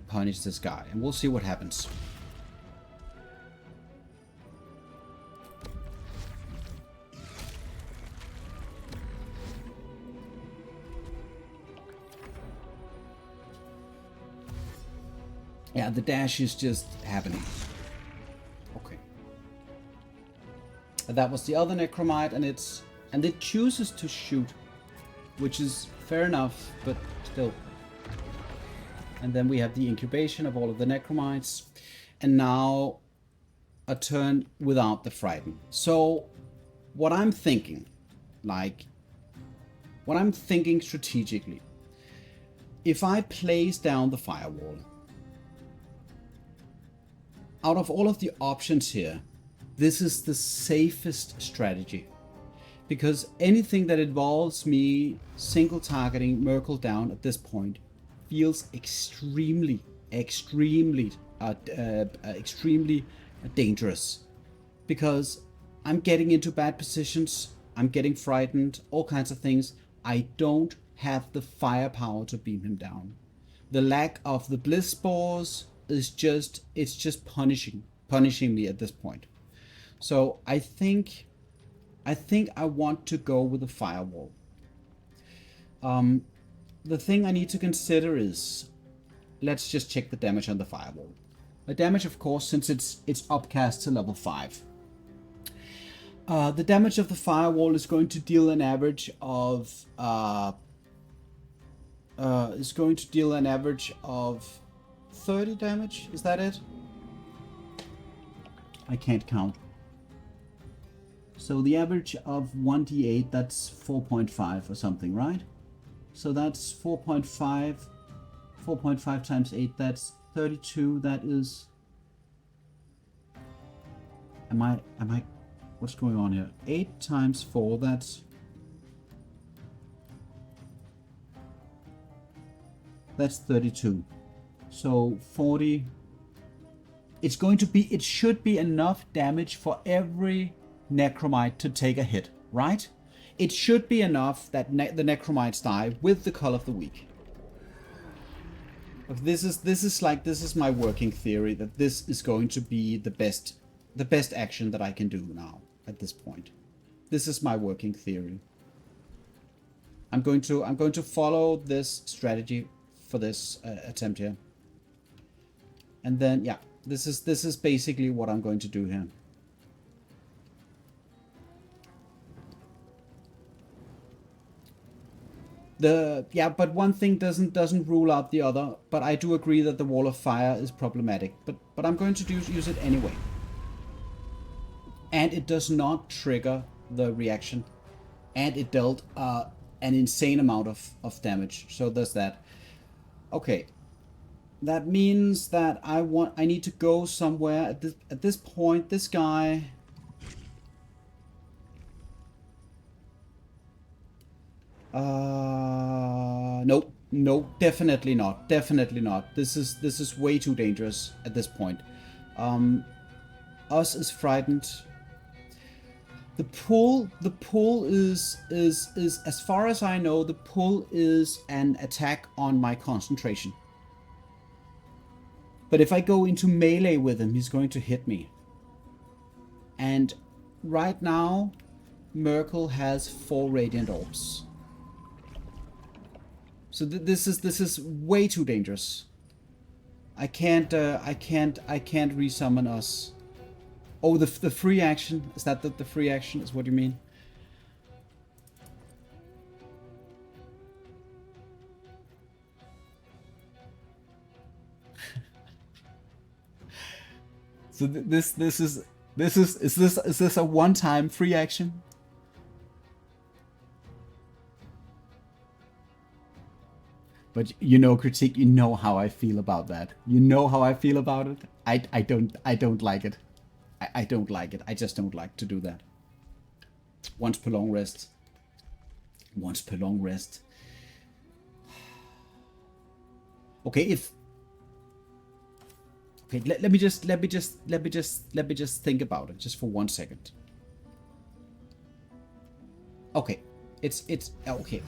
punish this guy, and we'll see what happens. Yeah, the dash is just happening. Okay. That was the other Necromite, and it chooses to shoot. which is fair enough, but still. And then we have the incubation of all of the necromites. And now a turn without the frighten. So what I'm thinking, strategically, if I place down the firewall, out of all of the options here, this is the safest strategy. Because anything that involves me single targeting Myrkul down at this point feels extremely dangerous. Because I'm getting into bad positions, I'm getting frightened, all kinds of things. I don't have the firepower to beam him down. The lack of the bliss spores is just punishing me at this point. So I think I want to go with the firewall. The thing I need to consider is, let's just check the damage on the firewall. The damage, of course, since it's upcast to level 5. The damage of the firewall is going to deal an average of 30 damage. Is that it? I can't count. So the average of 1d8, that's 4.5 or something, right? So that's 4.5 times 8, that's 32. That is... Am I... What's going on here? 8 times 4, that's 32. So 40. It should be enough damage for every necromite to take a hit, right? It should be enough that the necromites die with the Call of the Weak. This is my working theory, that this is going to be the best action that I can do now at this point. This is my working theory. I'm going to follow this strategy for this attempt here. And then yeah, this is basically what I'm going to do here. But one thing doesn't rule out the other. But I do agree that the Wall of Fire is problematic. But I'm going to use it anyway. And it does not trigger the reaction. And it dealt an insane amount of damage. So there's that. Okay. That means that I need to go somewhere at this point. This guy. Nope, definitely not. This is way too dangerous at this point. Us is frightened. The pull is as far as I know, the pull is an attack on my concentration. But if I go into melee with him, he's going to hit me. And right now, Myrkul has 4 radiant orbs. So this is way too dangerous. I can't resummon us. Oh, the free action, is that the free action is what you mean? So is this a one-time free action? But you know, Critique, you know how I feel about that. You know how I feel about it. I don't like it. I don't like it. I just don't like to do that. Once per long rest. Okay, let me just think about it just for 1 second. Okay. It's okay.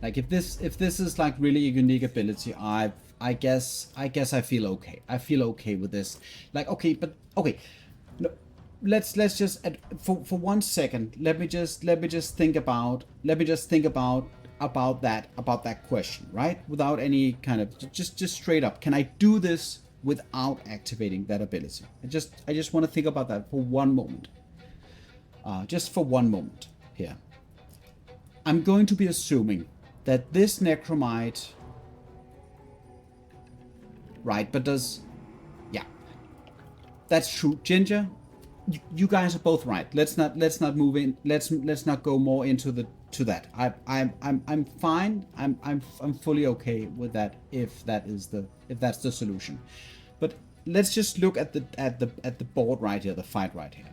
Like if this is like really a unique ability, I guess I feel okay. I feel okay with this. Like okay, but okay. let's just for 1 second. Let me just think about that question, right? Without any kind of just straight up. Can I do this without activating that ability? I just want to think about that for one moment. Just for one moment here. I'm going to be assuming that this necromite, right? But does, yeah, that's true. Ginger, you guys are both right. Let's not move in. Let's not go more into that. I'm fine. I'm fully okay with that if that's the solution. But let's just look at the board right here, the fight right here.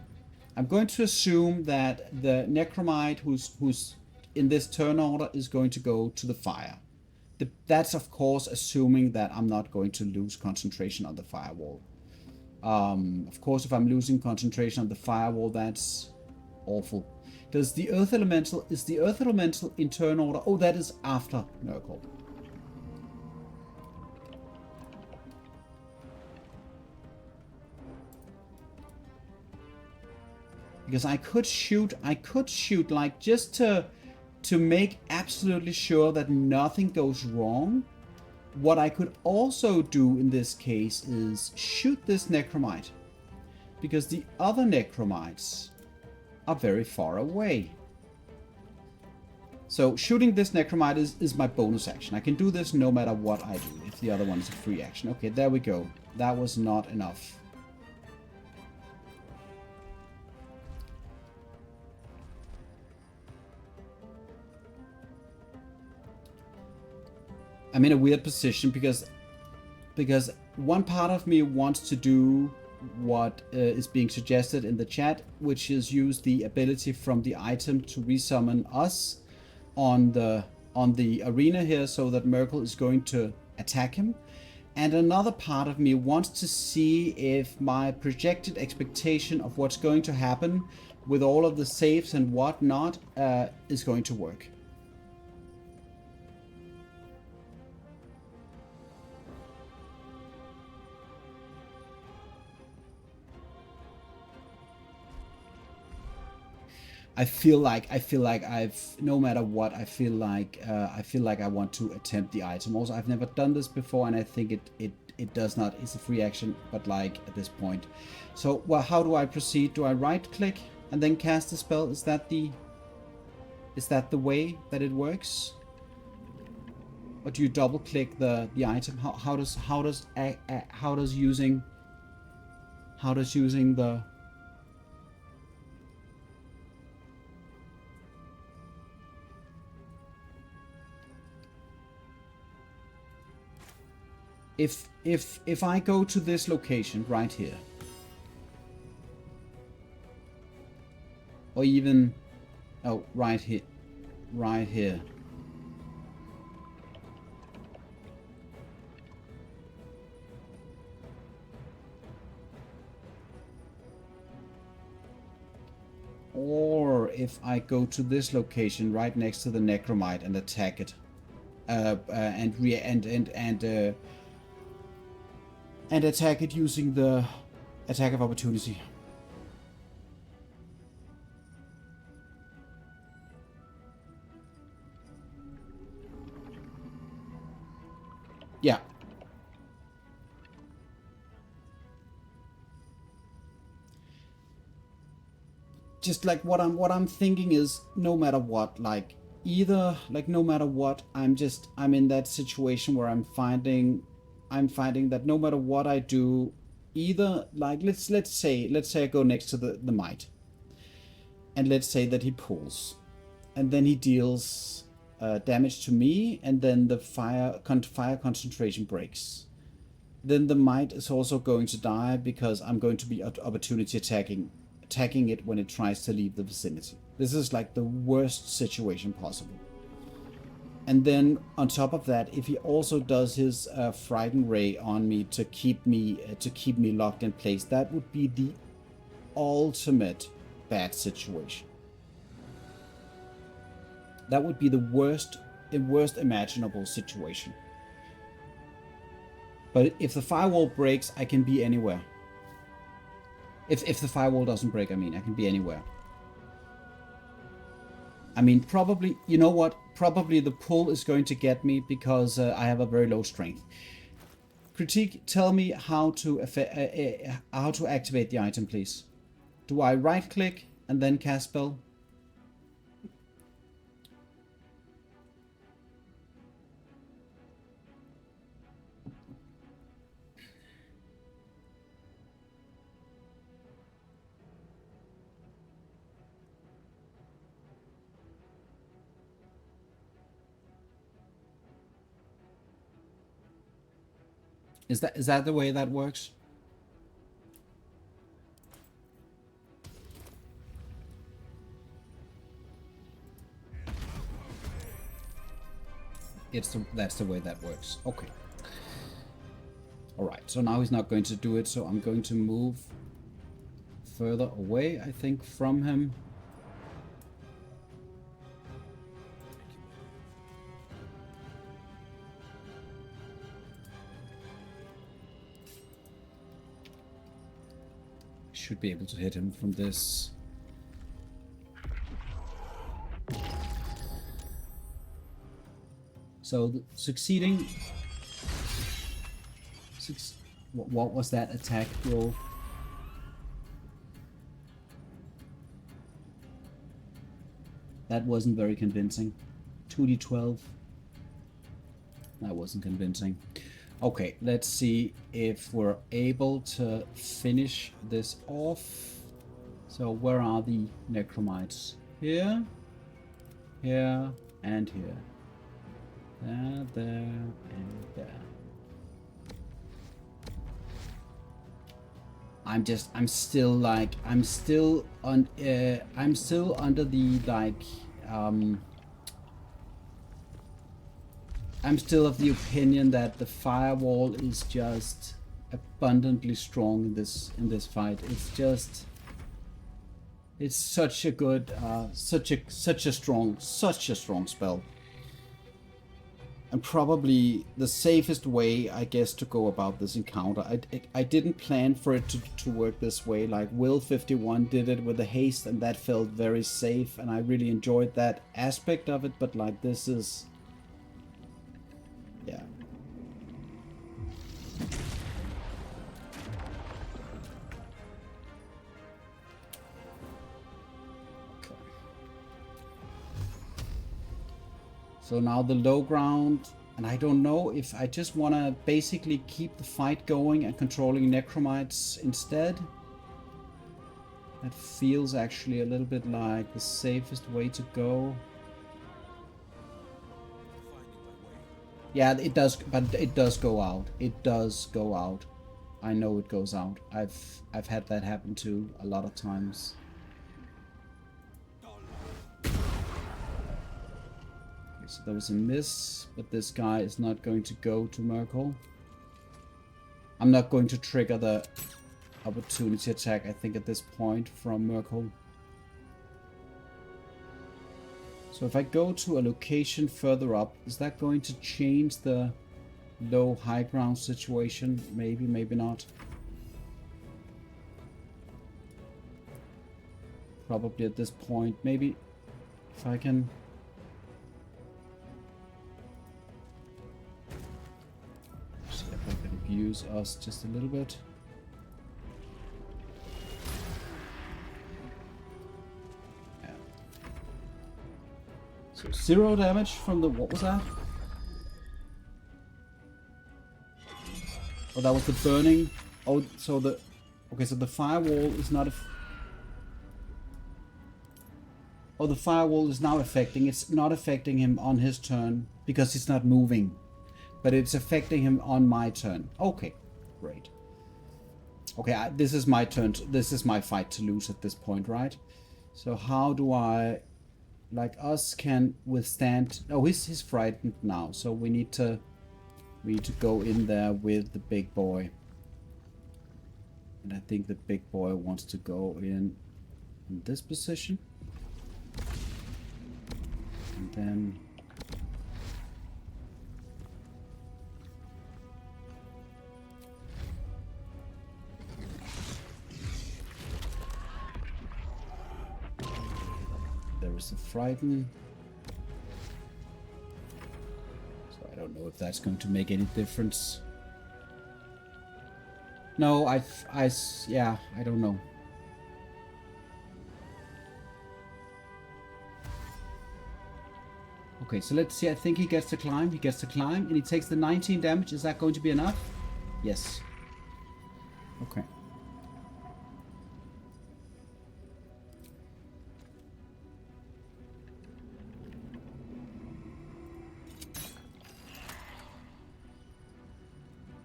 I'm going to assume that the necromite who's in this turn order is going to go to the fire. That's of course assuming that I'm not going to lose concentration on the firewall. Of course, if I'm losing concentration on the firewall, that's awful. Is the earth elemental in turn order? Oh, that is after Myrkul. Because I could shoot like just to make absolutely sure that nothing goes wrong. What I could also do in this case is shoot this necromite, because the other necromites are very far away. So shooting this necromite is my bonus action. I can do this no matter what I do, if the other one is a free action. Okay, there we go. That was not enough. I'm in a weird position because one part of me wants to do what is being suggested in the chat, which is use the ability from the item to resummon us on the arena here, so that Myrkul is going to attack him. And another part of me wants to see if my projected expectation of what's going to happen with all of the saves and whatnot is going to work. I feel like I've, no matter what, I feel like I want to attempt the item. Also, I've never done this before, and I think it does not. It's a free action, but like at this point. So, well, how do I proceed? Do I right click and then cast the spell? Is that the way that it works? Or do you double click the item? How does using the If I go to this location right here, or even, oh, right here, or if I go to this location right next to the necromite and attack it, and attack it using the attack of opportunity. Yeah. Just like what I'm thinking is, no matter what, like either, like no matter what, I'm in that situation where I'm finding that no matter what I do, either, like let's say I go next to the mite, and let's say that he pulls, and then he deals damage to me, and then the fire concentration breaks. Then the mite is also going to die because I'm going to be opportunity attacking it when it tries to leave the vicinity. This is like the worst situation possible. And then on top of that, if he also does his frighten ray on me to keep me locked in place, that would be the ultimate bad situation. That would be the worst imaginable situation. But if the firewall breaks, I can be anywhere. If the firewall doesn't break, I mean, I can be anywhere. I mean, probably, you know what? Probably the pull is going to get me because I have a very low strength. Critique, tell me how to activate the item, please. Do I right click and then cast spell? Is that the way that works? That's the way that works. Okay. All right. So now he's not going to do it. So I'm going to move further away, I think, from him. Should be able to hit him from this. So succeeding. What was that attack roll? That wasn't very convincing. 2d12. That wasn't convincing. Okay, let's see if we're able to finish this off. So where are the necromites? Here, here, and here. There, and there. I'm still under the, like, I'm still of the opinion that the firewall is just abundantly strong in this fight. It's such a good, such a strong spell. And probably the safest way, I guess, to go about this encounter. I didn't plan for it to work this way. Like Wyll 51 did it with the haste, and that felt very safe, and I really enjoyed that aspect of it. But like this is, yeah. So now the low ground, and I don't know if I just want to basically keep the fight going and controlling necromites instead. That feels actually a little bit like the safest way to go. Yeah, it does, but it does go out. It does go out. I know it goes out. I've had that happen too a lot of times. So there was a miss, but this guy is not going to go to Myrkul. I'm not going to trigger the opportunity attack, I think, at this point from Myrkul. So if I go to a location further up, is that going to change the low-high ground situation? Maybe, maybe not. Probably at this point. Maybe if I can... use us just a little bit. Yeah. So 0 damage from the, what was that? Oh, that was the burning. Oh, so the, okay, so the firewall is not a, oh, the firewall is now affecting, it's not affecting him on his turn because he's not moving. But it's affecting him on my turn. Okay, great. Okay, this is my turn. This is my fight to lose at this point, right? So how do I, like, us can withstand? Oh, he's frightened now, so we need to go in there with the big boy. And I think the big boy wants to go in this position, and then. there is the frighten. So I don't know if that's going to make any difference. No, yeah, I don't know. Okay, so let's see. I think he gets to climb. He gets to climb, and he takes the 19 damage. Is that going to be enough? Yes. Okay.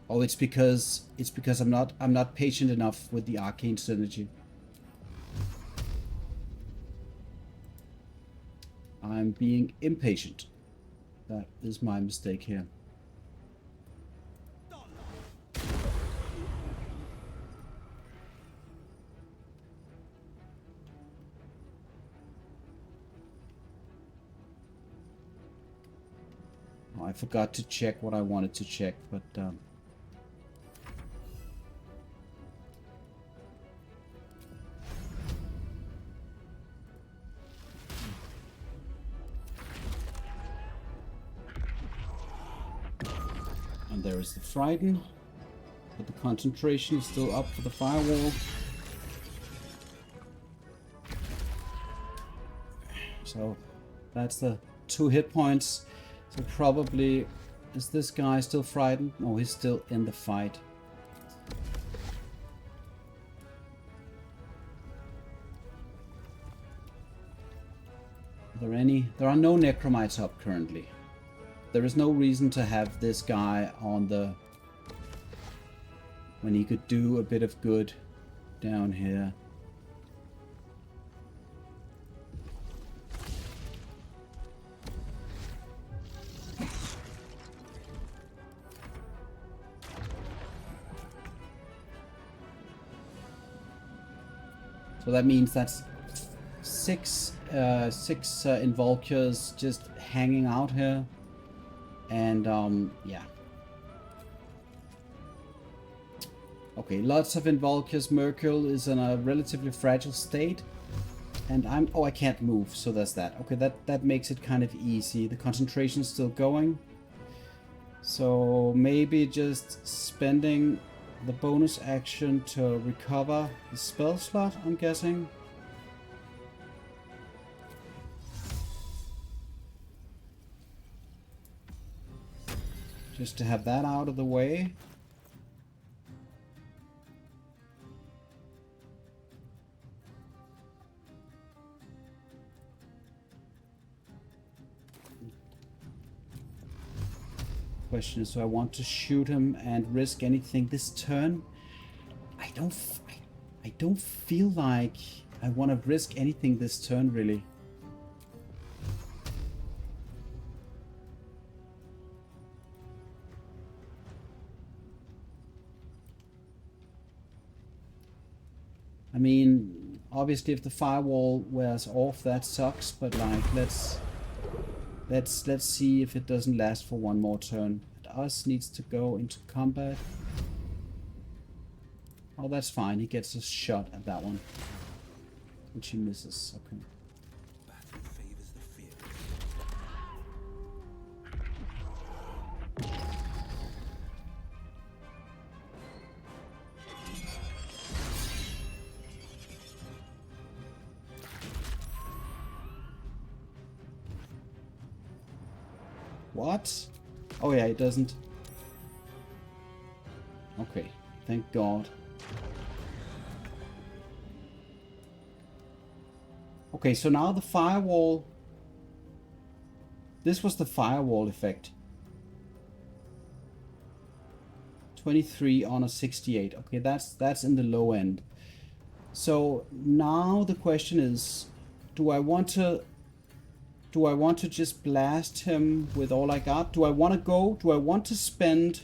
Oh, it's because I'm not patient enough with the arcane synergy. I'm being impatient. That is my mistake here. Oh, I forgot to check what I wanted to check, but and there is the frighten, but the concentration is still up for the firewall. So that's the 2 hit points. So probably, is this guy still frightened? No, he's still in the fight. Are there any? There are no necromites up currently. There is no reason to have this guy on the... when he could do a bit of good down here. So that means that's six Involkers just hanging out here. And, yeah. Okay, lots of Involkers. Myrkul is in a relatively fragile state. And oh, I can't move, so there's that. Okay, that makes it kind of easy. The concentration is still going. So maybe just spending the bonus action to recover the spell slot, I'm guessing. Just to have that out of the way. Question is, do I want to shoot him and risk anything this turn? I don't feel like I want to risk anything this turn, really. I mean, obviously if the firewall wears off, that sucks, but like, let's see if it doesn't last for one more turn. Us needs to go into combat. Oh, that's fine. He gets a shot at that one, which he misses. Okay. What? Oh yeah, it doesn't. Okay, thank God. Okay, so now the firewall... This was the firewall effect. 23 on a 68. Okay, that's in the low end. So now the question is, do I want to just blast him with all I got? Do I want to go? Do I want to spend...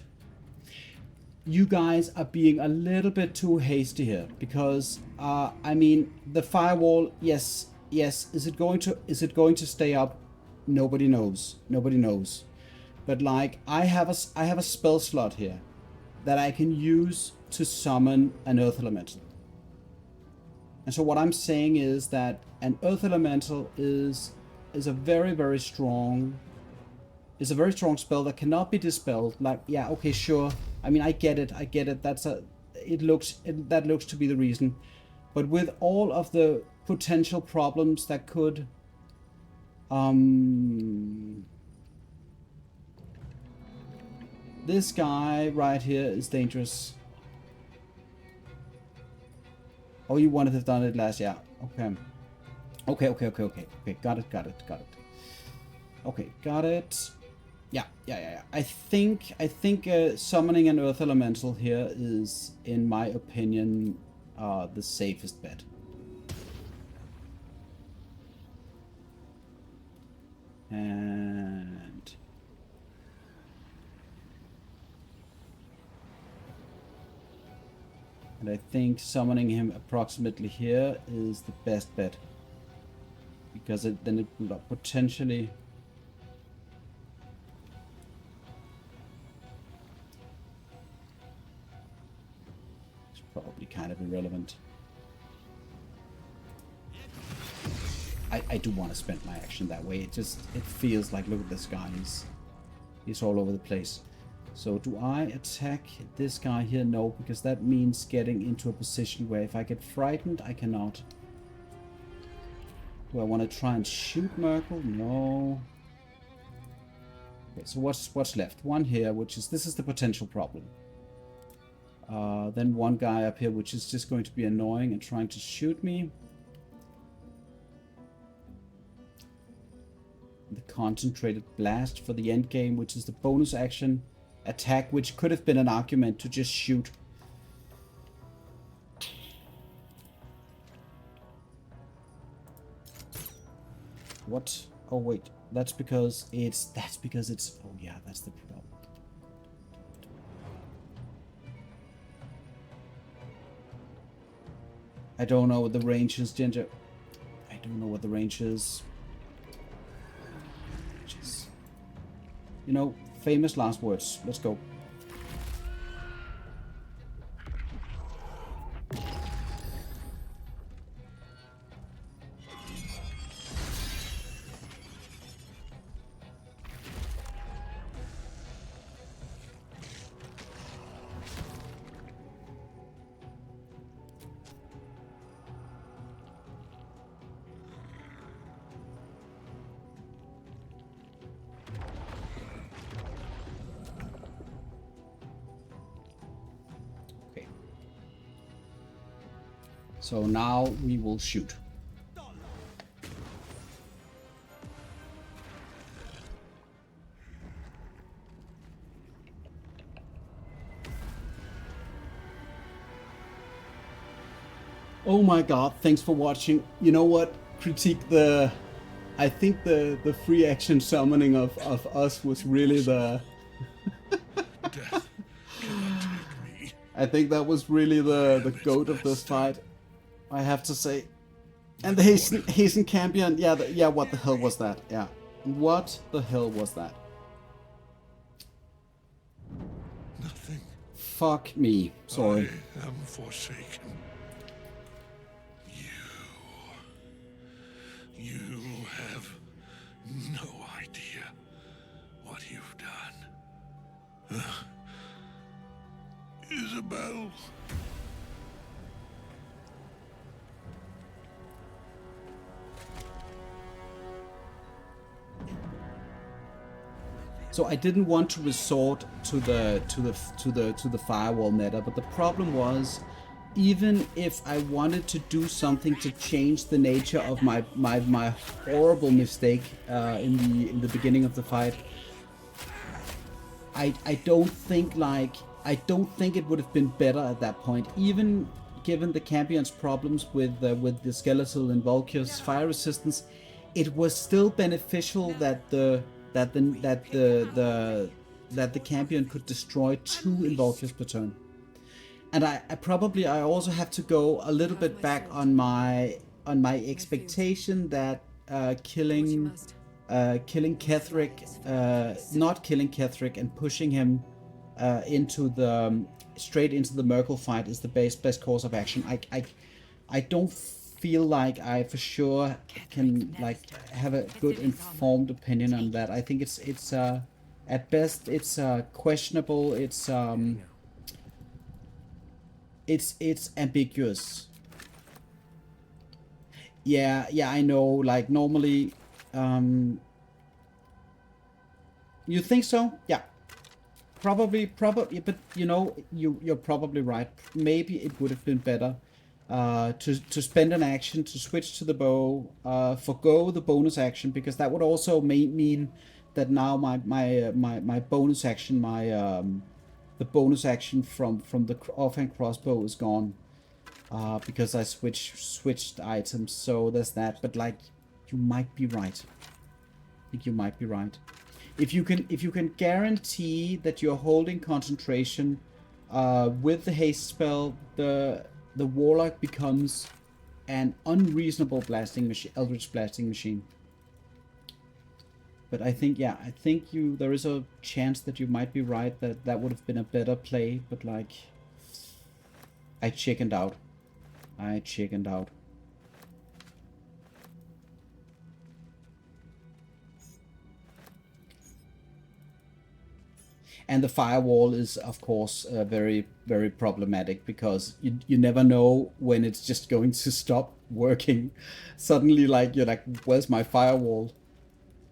You guys are being a little bit too hasty here, because I mean, the firewall, yes, is it going to stay up? Nobody knows. Nobody knows. But like, I have a spell slot here that I can use to summon an earth elemental. And so what I'm saying is that an earth elemental is a very strong spell that cannot be dispelled. Like, yeah, okay, sure. I mean, I get it. That looks to be the reason. But with all of the potential problems that could this guy right here is dangerous. Oh, you wanted to have done it last, yeah. Okay. Okay. Got it. Okay, got it. Yeah. I think summoning an earth elemental here is, in my opinion, the safest bet. And I think summoning him approximately here is the best bet, because then it will potentially it's probably kind of irrelevant. I do want to spend my action that way. It feels like, look at this guy, he's all over the place. So do I attack this guy here? No, because that means getting into a position where if I get frightened, I cannot. Do I want to try and shoot Myrkul? No. Okay, so what's left? One here, this is the potential problem. Then one guy up here, which is just going to be annoying and trying to shoot me. The concentrated blast for the end game, which is the bonus action attack, which could have been an argument to just shoot. What? Oh wait, that's because it's oh yeah, that's the problem. I don't know what the range is, Ginger. I don't know what the range is. You know, famous last words. Let's go. So now we will shoot. Oh my god, thanks for watching. You know what? I think the free action summoning of us was really the... Death cannot take me. I think that was really the goat of this fight, I have to say. And the Hasting cambion, yeah, what the hell was that? Yeah, what the hell was that? Nothing. Fuck me, sorry. I am forsaken. You have no idea what you've done. Isabel. So I didn't want to resort to the firewall meta, but the problem was, even if I wanted to do something to change the nature of my horrible mistake in the beginning of the fight, I don't think it would have been better at that point, even given the campion's problems with the skeletal and Vulkir's fire resistance. It was still beneficial that the campion could destroy 2 Invulkers per turn. And I also have to go a little bit back on my expectation that killing Ketheric, not killing Ketheric and pushing him straight into the Myrkul fight is the best course of action. I don't feel like I for sure can like have a good informed opinion on that. I think it's at best it's questionable. It's ambiguous. Yeah, I know. Like normally, you think so? Yeah, probably, but you know, you're probably right. Maybe it would have been better to spend an action to switch to the bow, forgo the bonus action, because that would also mean that now my bonus action, the bonus action from the offhand crossbow is gone, because I switched items. So there's that. But like, you might be right. I think you might be right. If you can guarantee that you're holding concentration with the haste spell, the warlock becomes an unreasonable blasting machine, eldritch blasting machine. But I think, yeah, there is a chance that you might be right, that would have been a better play. But like, I chickened out. And the firewall is, of course, very, very problematic, because you never know when it's just going to stop working. Suddenly, like, you're like, where's my firewall?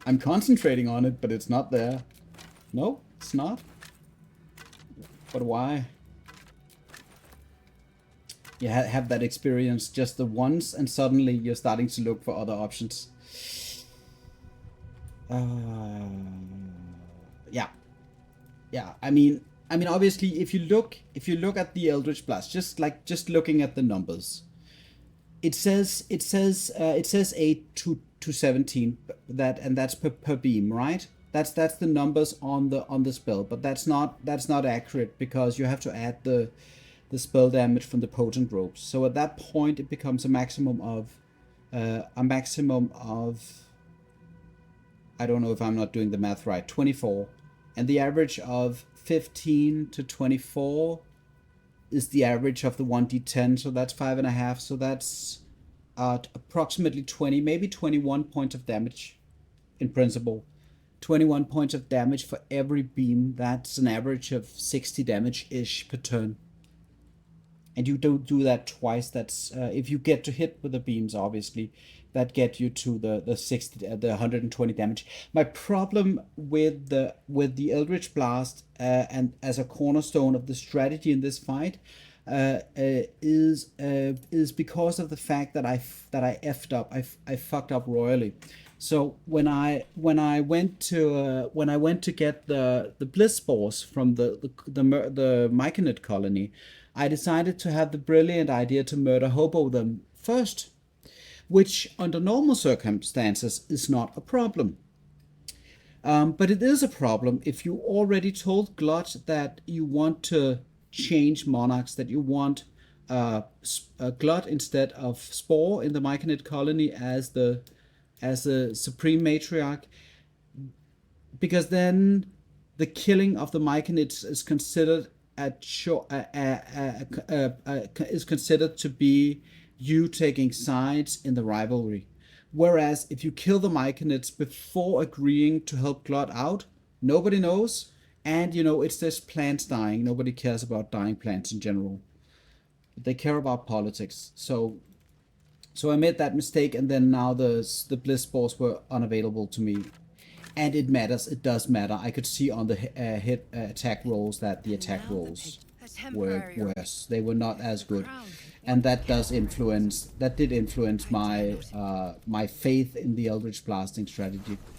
I'm concentrating on it, but it's not there. No, it's not. But why? You have that experience just the once, and suddenly you're starting to look for other options. Yeah, I mean, obviously, if you look at the Eldritch Blast, just looking at the numbers, it says 8 to 17, and that's per beam, right? That's the numbers on the spell, but that's not accurate, because you have to add the spell damage from the potent ropes. So at that point, it becomes a maximum of I don't know if I'm not doing the math right, 24. And the average of 15 to 24 is the average of the 1d10, so that's 5.5. So that's approximately 20, maybe 21 points of damage in principle. 21 points of damage for every beam. That's an average of 60 damage-ish per turn. And you don't do that twice. That's if you get to hit with the beams, obviously, that get you to the 120 damage. My problem with the Eldritch Blast, and as a cornerstone of the strategy in this fight, is because of the fact that I effed up. I fucked up royally. So when I went to get the bliss spores from the Myconid colony, I decided to have the brilliant idea to murder hobo them first, which under normal circumstances is not a problem. But it is a problem if you already told Glut that you want to change monarchs, that you want Glut instead of Spore in the Myconid colony as the supreme matriarch, because then the killing of the Myconids is considered is considered to be you taking sides in the rivalry. Whereas if you kill the Myconids before agreeing to help Glut out, nobody knows, and it's just plants dying. Nobody cares about dying plants in general. They care about politics. So I made that mistake, and then now the bliss spores were unavailable to me. And it matters. It does matter. I could see on the hit attack rolls that the attack rolls were worse. They were not as good, and that did influence my my faith in the Eldritch blasting strategy.